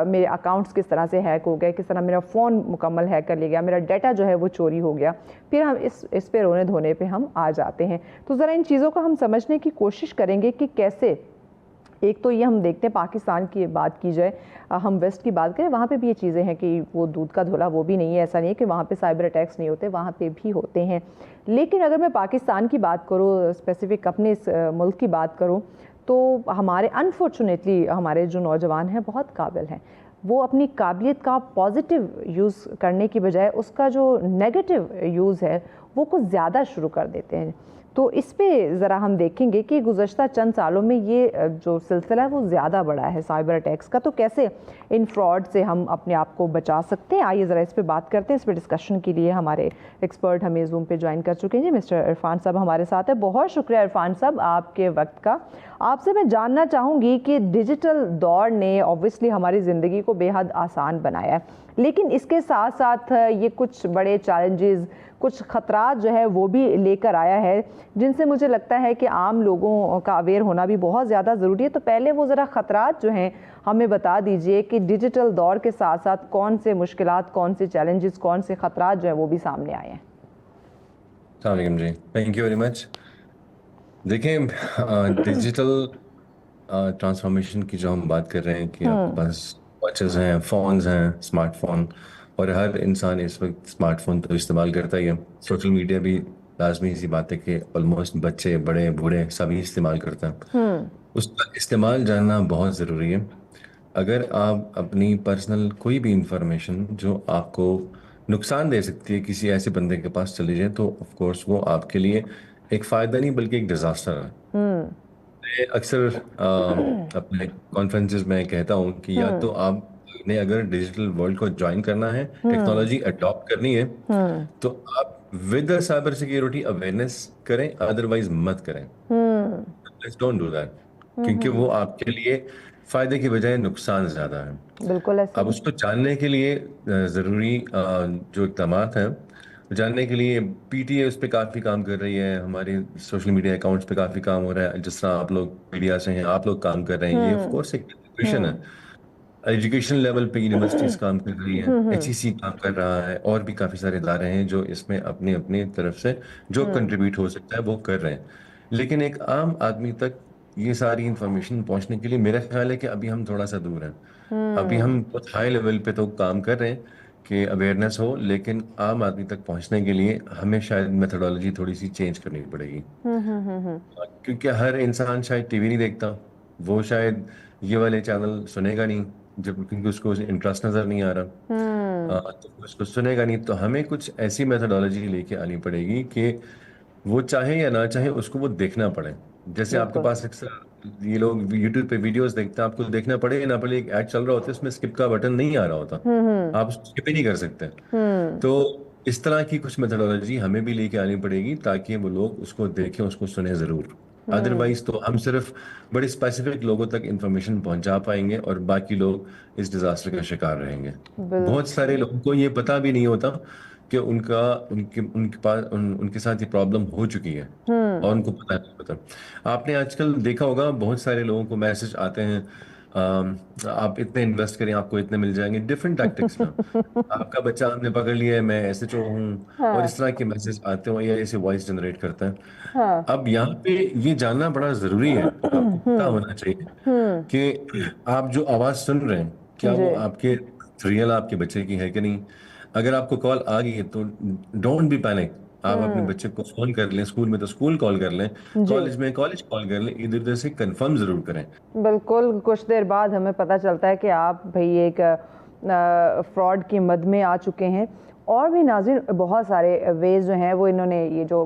میرے اکاؤنٹس کس طرح سے ہیک ہو گئے، کس طرح میرا فون مکمل ہیک کر لیا گیا، میرا ڈیٹا جو ہے وہ چوری ہو گیا، پھر ہم اس پہ رونے دھونے پہ ہم آ جاتے ہیں۔ تو ذرا ان چیزوں کو ہم سمجھنے کی کوشش کریں گے کہ کیسے، ایک تو یہ ہم دیکھتے ہیں پاکستان کی بات کی جائے، ہم ویسٹ کی بات کریں، وہاں پہ بھی یہ چیزیں ہیں کہ وہ دودھ کا دھلا وہ بھی نہیں ہے، ایسا نہیں ہے کہ وہاں پہ سائبر اٹیکس نہیں ہوتے، وہاں پہ بھی ہوتے ہیں۔ لیکن اگر میں پاکستان کی بات کروں، اسپیسیفک اپنے اس ملک کی بات کروں، تو ہمارے انفارچونیٹلی ہمارے جو نوجوان ہیں بہت قابل ہیں، وہ اپنی قابلیت کا پازیٹیو یوز کرنے کی بجائے اس کا جو نیگیٹو یوز ہے وہ کچھ زیادہ شروع کر دیتے ہیں۔ تو اس پہ ذرا ہم دیکھیں گے کہ گزشتہ چند سالوں میں یہ جو سلسلہ ہے وہ زیادہ بڑا ہے سائبر اٹیکس کا، تو کیسے ان فراڈ سے ہم اپنے آپ کو بچا سکتے ہیں، آئیے ذرا اس پہ بات کرتے ہیں۔ اس پہ ڈسکشن کے لیے ہمارے ایکسپرٹ ہمیں زوم پہ جوائن کر چکے ہیں جی، مسٹر عرفان صاحب ہمارے ساتھ ہیں۔ بہت شکریہ عرفان صاحب آپ کے وقت کا۔ آپ سے میں جاننا چاہوں گی کہ ڈیجیٹل دور نے اوبویسلی ہماری زندگی کو بے حد آسان بنایا ہے، لیکن اس کے ساتھ ساتھ یہ کچھ بڑے چیلنجز، کچھ خطرات جو ہے وہ بھی لے کر آیا ہے، جن سے مجھے لگتا ہے کہ عام لوگوں کا اویئر ہونا بھی بہت زیادہ ضروری ہے۔ تو پہلے وہ ذرا خطرات جو ہیں ہمیں بتا دیجئے کہ ڈیجیٹل دور کے ساتھ ساتھ کون سے مشکلات، کون سے چیلنجز، کون سے خطرات جو ہیں وہ بھی سامنے آئے ہیں۔ السلام علیکم جی، تھینک یو ویری مچ۔ دیکھیں، ڈیجیٹل ٹرانسفارمیشن کی جو ہم بات کر رہے ہیں کہ آپ کے پاس واچز ہیں، فونز ہیں، اسمارٹ فون، اور ہر انسان اس وقت اسمارٹ فون تو استعمال کرتا ہی ہے۔ سوشل میڈیا بھی لازمی سی بات ہے کہ آلموسٹ بچے، بڑے، بوڑھے سبھی استعمال کرتے ہیں۔ اس کا استعمال جاننا بہت ضروری ہے۔ اگر آپ اپنی پرسنل کوئی بھی انفارمیشن جو آپ کو نقصان دے سکتی ہے کسی ایسے بندے کے پاس چلی جائے، تو آف کورس وہ آپ کے لیے ایک فائدہ نہیں بلکہ ایک ڈیزاسٹر ہے۔ میں اکثر اپنے کانفرنسز میں کہتا ہوں کہ یا تو آپ نے اگر ڈیجیٹل ورلڈ کو جوائن کرنا ہے، ٹیکنالوجی اڈاپٹ کرنی ہے، تو آپ ود سائبر سیکیورٹی اویئرنیس کریں، ادروائز مت کریں۔ ڈونٹ ڈو دیٹ، کیونکہ وہ آپ کے لیے فائدے کی بجائے نقصان زیادہ ہے۔ بالکل ایسا۔ اب اس کو جاننے کے لیے ضروری جو اقدامات ہیں، جاننے کے لیے پی ٹی اے اس پہ کافی کام کر رہی ہے، ہمارے سوشل میڈیا اکاؤنٹس پہ کافی کام ہو رہا ہے، جس طرح آپ لوگ میڈیا سے ہیں، آپ لوگ کام کر رہے ہیں، یہ آف کورس ایک ایجوکیشن ہے۔ ایجوکیشن لیول پہ یونیورسٹیز کام کر رہی ہیں، ایچ ای سی کام کر رہا ہے، اور بھی کافی سارے ادارے ہیں جو اس میں اپنی اپنی طرف سے جو کنٹریبیوٹ ہو سکتا ہے وہ کر رہے ہیں۔ لیکن ایک عام آدمی تک یہ ساری انفارمیشن پہنچنے کے لیے میرا خیال ہے کہ ابھی ہم تھوڑا سا دور ہیں۔ ابھی ہم بہت ہائی لیول پہ تو کام کر رہے ہیں کہ اویئرنیس ہو، لیکن عام آدمی تک پہنچنے کے لیے ہمیں شاید میتھڈالوجی تھوڑی سی چینج کرنی پڑے گی، کیونکہ ہر انسان شاید ٹی وی نہیں دیکھتا، وہ شاید یہ والے چینل سنے گا نہیں جب، کیونکہ اس کو انٹرسٹ نظر نہیں آ رہا، تو اس کو سنے گا نہیں۔ تو ہمیں کچھ ایسی میتھڈالوجی لے کے آنی پڑے گی کہ وہ چاہے یا نہ چاہے اس کو وہ دیکھنا پڑے۔ جیسے آپ کے پاس اکثر یہ لوگ یوٹیوب پہ ویڈیوز دیکھتے ہیں، آپ کو دیکھنا پڑے یا نہ پڑے، ایک ایڈ چل رہا ہوتا ہے، اس میں اسکپ کا بٹن نہیں آ رہا ہوتا، آپ اس کو اسکپ ہی نہیں کر سکتے۔ تو اس طرح کی کچھ میتھڈالوجی ہمیں بھی لے کے آنی پڑے گی تاکہ وہ لوگ اس کو دیکھیں، اس کو سنیں ضرور۔ ادروائز تو ہم صرف بڑے اسپیسیفک لوگوں تک انفارمیشن پہنچا پائیں گے اور باقی لوگ اس ڈیزاسٹر کا شکار رہیں گے۔ بہت سارے لوگوں کو یہ پتہ بھی نہیں ہوتا کہ ان کے ساتھ یہ پرابلم ہو چکی ہے اور ان کو پتہ نہیں ہوتا۔ آپ نے آج کل دیکھا ہوگا بہت سارے لوگوں کو میسج آتے ہیں، آپ اتنے انویسٹ کریں آپ کو اتنے مل جائیں گے، ڈفرینٹ ٹیکٹکس میں، آپ کا بچہ ہم نے پکڑ لیا ہے، میں ایسے جو ہوں، اور اس طرح کے میسج آتے ہیں یا ایسے وائس جنریٹ کرتے ہیں۔ اب یہاں پہ یہ جاننا بڑا ضروری ہے، آپ کو پتہ ہونا چاہیے کہ آپ جو آواز سن رہے ہیں کیا وہ آپ کے ریئل آپ کے بچے کی ہے کہ نہیں۔ اگر آپ کو کال آ گئی ہے تو ڈونٹ بی پینک، آپ اپنے بچے کو فون کر لیں، اسکول میں تو اسکول کال کر لیں، کالج میں کالج کال کر لیں، ادھر ادھر سے کنفرم ضرور کریں۔ بالکل، کچھ دیر بعد ہمیں پتہ چلتا ہے کہ آپ بھئی ایک فراڈ کی مد میں آ چکے ہیں۔ اور بھی ناظرین بہت سارے ویز جو ہیں وہ انہوں نے یہ جو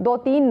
2-3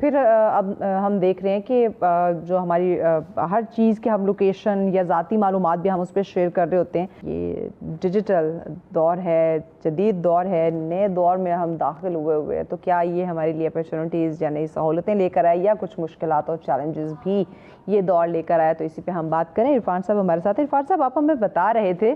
پھر اب ہم دیکھ رہے ہیں کہ جو ہماری ہر چیز کے ہم لوکیشن یا ذاتی معلومات بھی ہم اس پہ شیئر کر رہے ہوتے ہیں. یہ ڈیجیٹل دور ہے, جدید دور ہے, نئے دور میں ہم داخل ہوئے ہیں, تو کیا یہ ہمارے لیے اپرچونیٹیز یا نئی سہولتیں لے کر آئے یا کچھ مشکلات اور چیلنجز بھی یہ دور لے کر آئے؟ تو اسی پہ ہم بات کریں. عرفان صاحب ہمارے ساتھ. عرفان صاحب, آپ ہمیں بتا رہے تھے,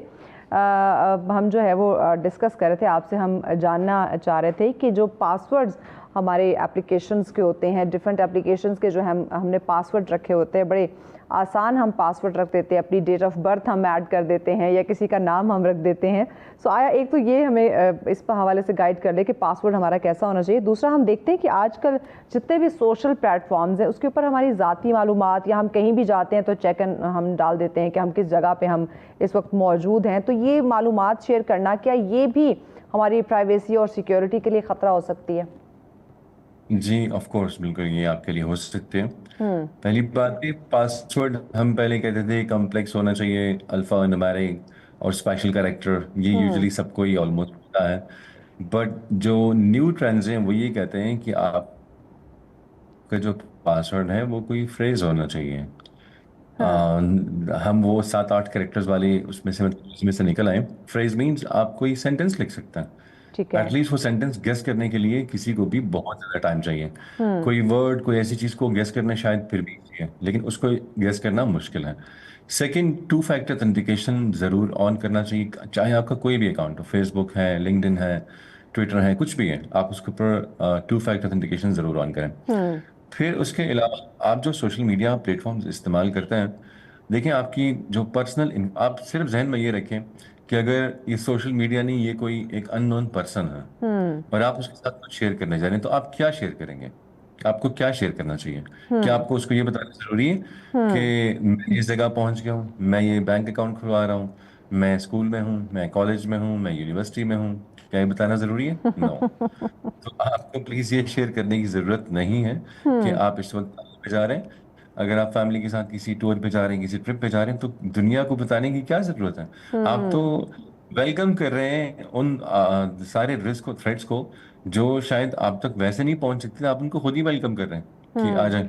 ہم جو ہے وہ ڈسکس کر رہے تھے, آپ سے ہم جاننا چاہ رہے تھے کہ جو پاسورڈز ہمارے اپلیکیشنز کے ہوتے ہیں, ڈفرینٹ اپلیکیشنز کے جو ہم نے پاسورڈ رکھے ہوتے ہیں, بڑے آسان ہم پاسورڈ رکھ دیتے ہیں, اپنی ڈیٹ آف برتھ ہم ایڈ کر دیتے ہیں یا کسی کا نام ہم رکھ دیتے ہیں. سو آیا ایک تو یہ ہمیں اس پر حوالے سے گائیڈ کر لے کہ پاسورڈ ہمارا کیسا ہونا چاہیے. دوسرا, ہم دیکھتے ہیں کہ آج کل جتنے بھی سوشل پلیٹ فارمز ہیں اس کے اوپر ہماری ذاتی معلومات, یا ہم کہیں بھی جاتے ہیں تو چیک ان ہم ڈال دیتے ہیں کہ ہم کس جگہ پہ ہم اس وقت موجود ہیں. تو یہ معلومات شیئر کرنا, کیا یہ بھی ہماری پرائیویسی اور سیکیورٹی کے لیے خطرہ ہو سکتی ہے؟ جی آف کورس, بالکل یہ آپ کے لیے ہو سکتے ہیں. پہلی بات, پاسورڈ ہم پہلے کہتے تھے کمپلیکس ہونا چاہیے, الفا نمبرک اور اسپیشل کریکٹر, یہ یوزلی سب کو ہی آلموسٹ ہوتا ہے. بٹ جو نیو ٹرینڈز ہیں وہ یہ کہتے ہیں کہ آپ کا جو پاسورڈ ہے وہ کوئی فریز ہونا چاہیے. ہم وہ 7-8 کریکٹرز والے اس میں سے نکل آئے. فریز مینس آپ کوئی سینٹینس لکھ سکتے ہیں. ٹھیک ہے, ایٹ لیسٹ وہ سینٹینس گیس کرنے کے لیے کسی کو بھی بہت زیادہ ٹائم چاہیے. کوئی ورڈ, کوئی ایسی چیز کو گیس کرنا شاید پھر بھی ایزی ہے, لیکن اس کو گیس کرنا مشکل ہے. سیکنڈ, 2 فیکٹر اتھینٹیکیشن ضرور آن کرنا چاہیے, چاہے آپ کا کوئی بھی اکاؤنٹ ہو, فیس بک ہے, لنکڈ ان ہے, ٹویٹر ہے, کچھ بھی ہے, آپ اس کے اوپر 2 فیکٹر اتھینٹیکیشن ضرور آن کریں. پھر اس کے علاوہ آپ جو سوشل میڈیا پلیٹ فارمز استعمال کرتے ہیں, دیکھیں آپ کی جو پرسنل, آپ صرف ذہن میں یہ رکھیں کہ اگر یہ سوشل میڈیا نہیں, یہ کوئی ایک ان نون پرسن ہے اور آپ اس کے ساتھ کچھ شیئر کرنے جا رہے ہیں, تو آپ کیا شیئر کریں گے؟ آپ کو کیا شیئر کرنا چاہیے؟ کیا آپ کو اس کو یہ بتانا ضروری ہے کہ میں اس جگہ پہنچ گیا ہوں, میں یہ بینک اکاؤنٹ کھلوا رہا ہوں, میں اسکول میں ہوں, میں کالج میں ہوں, میں یونیورسٹی میں ہوں؟ کیا یہ بتانا ضروری ہے؟ نو. تو آپ کو پلیز یہ شیئر کرنے کی ضرورت نہیں ہے کہ آپ اس وقت پہ جا رہے ہیں. اگر آپ فیملی کے ساتھ کسی ٹور پہ جا رہے ہیں, کسی ٹرپ پہ جا رہے ہیں, تو دنیا کو بتانے کی کیا ضرورت ہے؟ آپ تو ویلکم کر رہے ہیں ان سارے رسک اور تھریٹس کو جو شاید آپ تک ویسے نہیں پہنچ سکتے. آپ ان کو خود ہی ویلکم کر رہے ہیں کہ آ جائیں.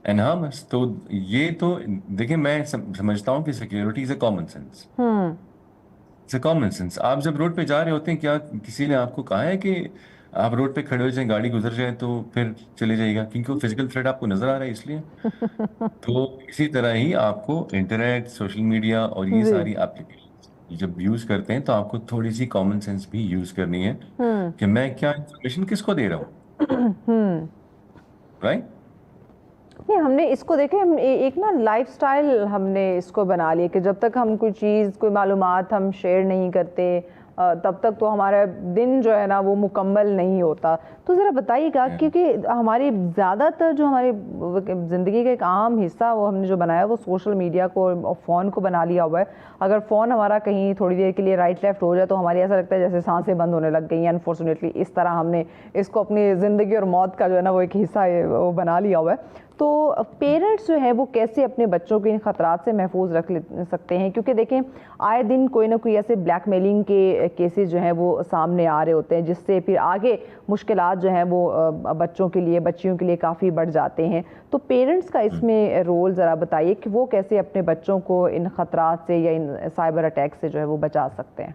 اینڈ ہاں بس, تو یہ تو دیکھیں, میں سمجھتا ہوں کہ security is a common sense. It's a common sense. آپ جب روڈ پہ جا رہے ہوتے ہیں, کیا کسی نے آپ کو کہا ہے کہ آپ روڈ پہ کھڑے ہو جائیں, گاڑی گزر جائے تو پھر چلے جائے گا, کیونکہ وہ فزیکل تھریٹ آپ کو نظر آ رہا ہے اس لیے. تو اسی طرح ہی آپ کو انٹرنیٹ, سوشل میڈیا اور یہ ساری اپلیکیشن جب یوز کرتے ہیں تو آپ کو تھوڑی سی کامن سینس بھی یوز کرنی ہے کہ میں کیا انفارمیشن کس کو دے رہا ہوں. رائٹ, نہیں, ہم نے اس کو دیکھیں, ہم ایک نا لائف سٹائل ہم نے اس کو بنا لیا کہ جب تک ہم کوئی چیز, کوئی معلومات ہم شیئر نہیں کرتے تب تک تو ہمارا دن جو ہے نا وہ مکمل نہیں ہوتا. تو ذرا بتائیے گا, کیونکہ ہماری زیادہ تر جو ہماری زندگی کا ایک عام حصہ وہ ہم نے جو بنایا وہ سوشل میڈیا کو اور فون کو بنا لیا ہوا ہے. اگر فون ہمارا کہیں تھوڑی دیر کے لیے رائٹ لیفٹ ہو جائے تو ہماری ایسا لگتا ہے جیسے سانسیں بند ہونے لگ گئی ہیں. انفارچونیٹلی اس طرح ہم نے اس کو اپنی زندگی اور موت کا جو ہے نا وہ ایک حصہ وہ بنا لیا ہوا ہے. تو پیرنٹس جو ہے وہ کیسے اپنے بچوں کو ان خطرات سے محفوظ رکھ سکتے ہیں؟ کیونکہ دیکھیں آئے دن کوئی نہ کوئی ایسے بلیک میلنگ کے کیسز جو ہیں وہ سامنے آ رہے ہوتے ہیں, جس سے پھر آگے مشکلات جو ہیں وہ بچوں کے لیے, بچیوں کے لیے کافی بڑھ جاتے ہیں. تو پیرنٹس کا اس میں رول ذرا بتائیے کہ وہ کیسے اپنے بچوں کو ان خطرات سے یا ان سائبر اٹیک سے جو ہے وہ بچا سکتے ہیں.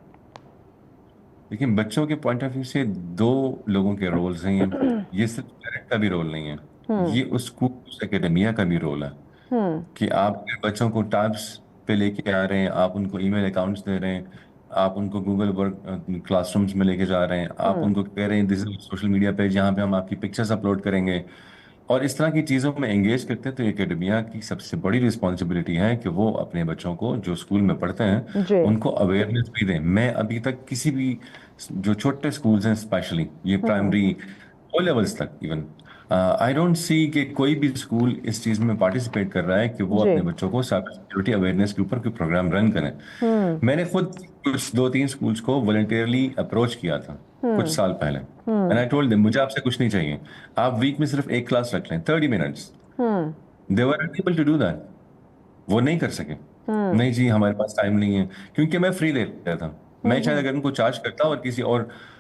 دیکھیں, بچوں کے پوائنٹ آف ویو سے 2 لوگوں کے رولز ہیں. یہ صرف پیرنٹ کا بھی رول نہیں ہے, یہ اس اسکول, اس اکیڈمیا کا بھی رول ہے کہ آپ اپنے بچوں کو ٹیبس پہ لے کے آ رہے ہیں, آپ ان کو ای میل اکاؤنٹس دے رہے ہیں, آپ ان کو گوگل ورک کلاس رومس میں لے کے جا رہے ہیں, آپ ان کو کہہ رہے ہیں دس از سوشل میڈیا پیج جہاں پہ ہم آپ کی پکچرز اپلوڈ کریں گے, اور اس طرح کی چیزوں میں انگیج کرتے ہیں. تو اکیڈمیا کی سب سے بڑی رسپانسبلٹی ہے کہ وہ اپنے بچوں کو جو اسکول میں پڑھتے ہیں ان کو اویئرنیس بھی دیں. میں ابھی تک کسی بھی جو چھوٹے اسکولز ہیں, اسپیشلی یہ پرائمری او لیولس تک, ایون آئی ڈونٹ سی کہ کوئی بھی اسکول اس چیز میں پارٹیسپیٹ کر رہا ہے کہ وہ اپنے بچوں کو سائبر سیکورٹی اویئرنیس کے اوپر کوئی پروگرام رن کریں. میں نے خود کچھ 2-3 اسکولس کو والنٹیئرلی اپروچ کیا تھا کچھ سال پہلے, اینڈ آئی ٹولڈ دیم مجھے آپ سے کچھ نہیں چاہیے, آپ ویک میں صرف ایک کلاس رکھ لیں 30 minutes. They were enable to do that. وہ نہیں کر سکے. نہیں جی ہمارے پاس ٹائم نہیں ہے, کیونکہ میں فری لے رہا تھا. میں شاید اگر ان کو چارج کرتا اور کسی اور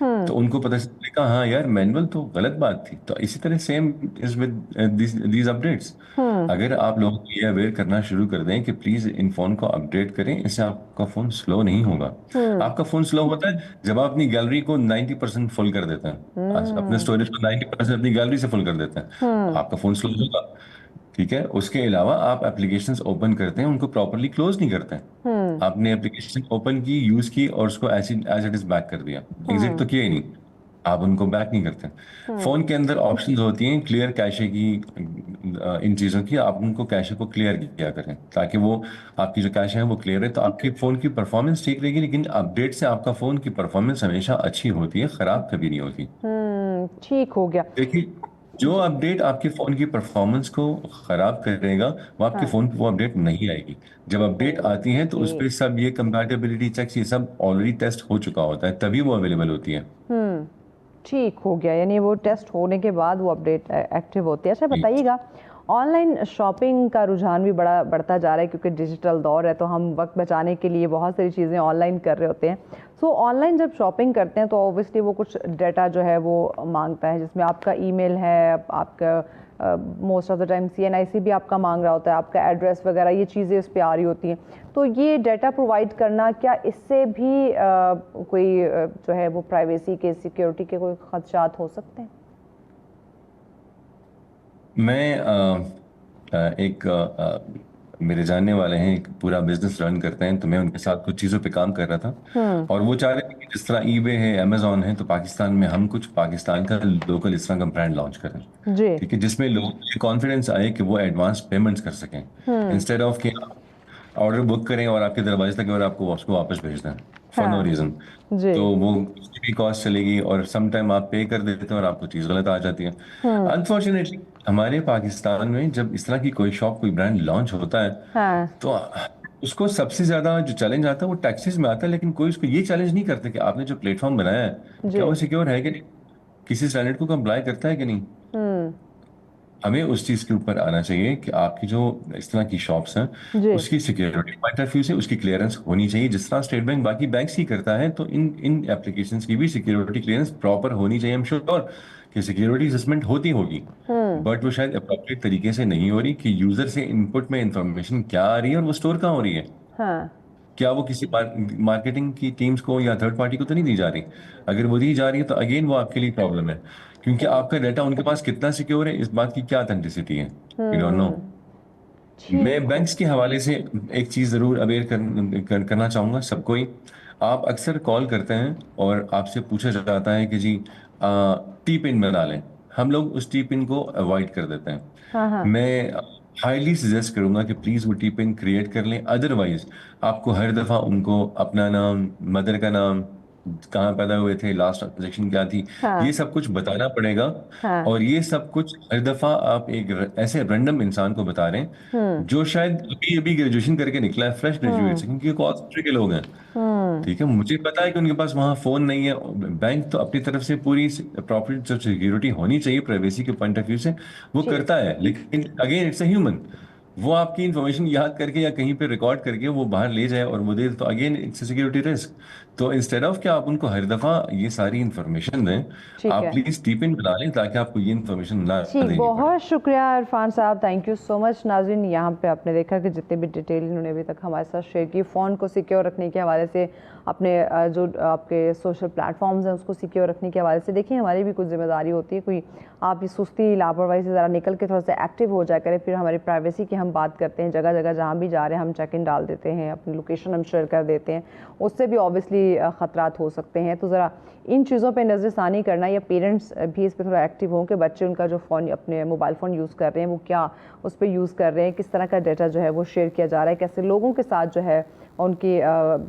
تو ان کو پتہ چلے گا ہاں یار مینول تو غلط بات تھی. تو اسی طرح same is with these updates. اگر آپ لوگوں کو یہ اویئر کرنا شروع کر دیں کہ پلیز ان فون کو اپڈیٹ کریں, اس سے آپ کا فون سلو نہیں ہوگا. آپ کا فون سلو ہوتا ہے جب آپ اپنی گیلری کو 90% فل کر دیتے ہیں, اپنے اسٹوریج کو 90% اپنی گیلری سے فل کر دیتے ہیں, آپ کا فون سلو ہوگا. ٹھیک ہے, اس کے علاوہ آپ اپلیکیشنز اوپن کرتے ہیں, ان کو پراپرلی کلوز نہیں کرتے ہیں. آپ نے اپلیکیشن اوپن کی, یوز کی, اور اس کو ایز اٹ از بیک کر دیا, ایگزٹ تو کیا ہی نہیں, آپ ان کو بیک نہیں کرتے. فون کے اندر آپشنز ہوتی ہیں کلیئر کیشے کی, ان چیزوں کی. آپ ان کو کیشے کو کلیئر کیا کریں تاکہ وہ آپ کی جو کیشے ہے وہ کلیئر ہے, تو آپ کے فون کی پرفارمنس ٹھیک رہے گی. لیکن اپڈیٹ سے آپ کا فون کی پرفارمنس ہمیشہ اچھی ہوتی ہے, خراب کبھی نہیں ہوتی. ٹھیک ہو گیا. دیکھیے جو اپڈیٹ آپ کے فون کی پرفارمنس کو خراب کرے گا وہ آپ کے فون پہ وہ اپڈیٹ نہیں آئے گی. جب اپڈیٹ آتی ہے تو اس پہ سب یہ کمپیٹیبلٹی چیکس یہ سب آلریڈی ٹیسٹ ہو چکا ہوتا ہے, تبھی وہ اویلیبل ہوتی ہے. ٹھیک ہو گیا, یعنی وہ ٹیسٹ ہونے کے بعد وہ اپڈیٹ ایکٹیو ہوتی ہے. اچھا بتائیے گا, آن لائن شاپنگ کا رجحان بھی بڑھتا جا رہا ہے کیونکہ ڈیجیٹل دور ہے, تو ہم وقت بچانے کے لیے بہت ساری چیزیں آن لائن کر رہے ہوتے ہیں. سو آن لائن جب شاپنگ کرتے ہیں تو اوبویسلی وہ کچھ ڈیٹا جو ہے وہ مانگتا ہے, جس میں آپ کا ای میل ہے, آپ کا most of the time CNIC بھی آپ کا مانگ رہا ہوتا ہے, آپ کا ایڈریس وغیرہ, یہ چیزیں اس پہ آ رہی ہوتی ہیں. تو یہ ڈیٹا پرووائڈ کرنا, کیا اس سے بھی کوئی جو ہے وہ پرائیویسی کے, سیکیورٹی کے کوئی خدشات ہو سکتے ہیں؟ میں ایک میرے جاننے والے ہیں, ایک پورا بزنس رن کرتے ہیں, تو میں ان کے ساتھ کچھ چیزوں پہ کام کر رہا تھا, اور وہ چاہ رہے تھے کہ جس طرح ای بے ہے, امیزون ہے, تو پاکستان میں ہم کچھ پاکستان کا لوکل اس طرح کا برانڈ لانچ کریں. جی. ٹھیک ہے, جس میں لوگوں کو کانفیڈنس آئے کہ وہ ایڈوانس پیمنٹس کر سکیں, انسٹیڈ آف کہ آرڈر بک کریں اور آپ کے دروازے تک اور آپ کو اس کو واپس بھیج دیں فار نو ریزن. تو وہ اس کی بھی کاسٹ چلے گی, اور سم ٹائم آپ پے کر دیتے ہیں اور آپ کو چیز غلط آ جاتی ہے. انفارچونیٹلی ہمارے پاکستان میں جب اس طرح کی کوئی شاپ, کوئی برانڈ لانچ ہوتا ہے تو اس کو سب سے زیادہ جو چیلنج آتا ہے وہ ٹیکسیز میں آتا ہے, لیکن کوئی اس کو یہ چیلنج نہیں کرتا کہ آپ نے جو پلیٹ فارم بنایا ہے کیا وہ سیکیور ہے کہ نہیں, کسی اسٹینڈرڈ کو کمپلائی کرتا ہے کہ نہیں. ہمیں اس چیز کے اوپر آنا چاہیے کہ آپ کی جو اس طرح کی شاپس ہیں اس کی سیکیورٹی پوائنٹ آف ویو سے اس کی کلیئرنس ہونی چاہیے. جس طرح اسٹیٹ بینک باقی بینکس ہی کرتا ہے, تو ان ایپلیکیشنس کی بھی سیکیورٹی کلیئرنس پراپر ہونی چاہیے. ہم شیور کہ سیکیورٹی اسسمنٹ ہوتی ہوگی, بٹ وہ شاید اپروپریٹ طریقے سے نہیں ہو رہی کہ یوزر سے ان پٹ میں انفارمیشن کیا آ رہی ہے اور وہ اسٹور کہاں ہو رہی ہے. کیا وہ کسی مارکیٹنگ کی ٹیمز کو یا تھرڈ پارٹی کو تو نہیں دی جا رہی؟ اگر وہ دی جا رہی ہے تو اگین وہ آپ کے لیے پرابلم ہے, کیونکہ آپ کا ڈیٹا ان کے پاس کتنا سیکیور ہے, اس بات کی کیا اتھینٹسٹی ہے, یو ڈونٹ نو. میں بینکس کے حوالے سے ایک چیز ضرور اویئر کرنا چاہوں گا سب کو ہی. آپ اکثر کال کرتے ہیں اور آپ سے پوچھا جاتا ہے کہ جی ٹی پن بنا لیں, ہم لوگ اس ٹی پن کو اوائڈ کر دیتے ہیں. میں ہائیلی سجیسٹ کروں گا کہ پلیز وہ ٹی پن کریٹ کر لیں, ادروائز آپ کو ہر دفعہ ان کو اپنا نام, مدر کا نام, کہاں پیدا ہوئے تھے, لاسٹ ٹرانزیکشن کیا تھی, یہ سب کچھ بتانا پڑے گا. اور یہ سب کچھ ہر دفعہ آپ ایک ایسے رینڈم انسان کو بتا رہے ہیں جو شاید ابھی گریجویشن کر کے نکلا ہے, فریش گریجویٹ سے, کیونکہ کال سینٹر کے لوگ ہیں. ٹھیک ہے, مجھے پتا ہے کہ ان کے پاس وہاں فون نہیں ہے. بینک تو اپنی طرف سے پوری پراپر جو سیکیورٹی ہونی چاہیے پرائیویسی کے پوائنٹ آف ویو سے وہ کرتا ہے, لیکن اگین اٹس اے ہیومن. وہ آپ کی انفارمیشن یاد کر کے یا کہیں پہ ریکارڈ کر کے وہ باہر لے جائے اور وہ دے, تو again it's a security risk. تو انسٹیڈ آف کہ آپ ان کو ہر دفعہ یہ ساری انفارمیشن دیں, آپ پلیز ٹی پن بنا لیں تاکہ آپ کو یہ انفارمیشن نہ دینی پڑے. بہت شکریہ عرفان صاحب, تھینک یو سو مچ. ناظرین, یہاں پہ آپ نے دیکھا کہ جتنے بھی ڈیٹیل انہوں نے ابھی تک ہمارے ساتھ شیئر کی, فون کو سیکیور رکھنے کے حوالے سے, اپنے جو آپ کے سوشل پلیٹ فارمز ہیں اس کو سیکیور رکھنے کے حوالے سے. دیکھیں ہماری بھی کچھ ذمہ داری ہوتی ہے, کوئی آپ یہ سستی لاپرواہی سے ذرا نکل کے تھوڑا سا ایکٹیو ہو جائے کرے. پھر ہماری پرائیویسی کی ہم بات کرتے ہیں, جگہ جگہ جہاں بھی جا رہے ہیں ہم چیک ان ڈال دیتے ہیں, اپنی لوکیشن ہم شیئر کر دیتے ہیں, اس سے بھی اوبیسلی خطرات ہو سکتے ہیں. تو ذرا ان چیزوں پہ نظر ثانی کرنا, یا پیرنٹس بھی اس پہ تھوڑا ایکٹیو ہوں کہ بچے ان کا جو فون, اپنے موبائل فون یوز کر رہے ہیں, وہ کیا اس پہ یوز کر رہے ہیں, کس طرح کا ڈیٹا جو ہے وہ شیئر کیا جا رہا ہے, کیسے لوگوں کے ساتھ جو ہے ان کی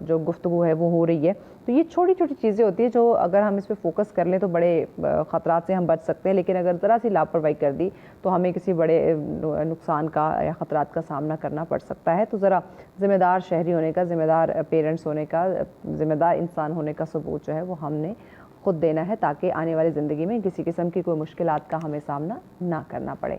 جو گفتگو ہے وہ ہو رہی ہے. تو یہ چھوٹی چھوٹی چیزیں ہوتی ہیں جو اگر ہم اس پہ فوکس کر لیں تو بڑے خطرات سے ہم بچ سکتے ہیں, لیکن اگر ذرا سی لاپرواہی کر دی تو ہمیں کسی بڑے نقصان کا یا خطرات کا سامنا کرنا پڑ سکتا ہے. تو ذرا ذمہ دار شہری ہونے کا, ذمہ دار پیرنٹس ہونے کا, ذمہ دار انسان ہونے کا ثبوت جو ہے وہ ہم نے خود دینا ہے, تاکہ آنے والی زندگی میں کسی قسم کی کوئی مشکلات کا ہمیں سامنا نہ کرنا پڑے.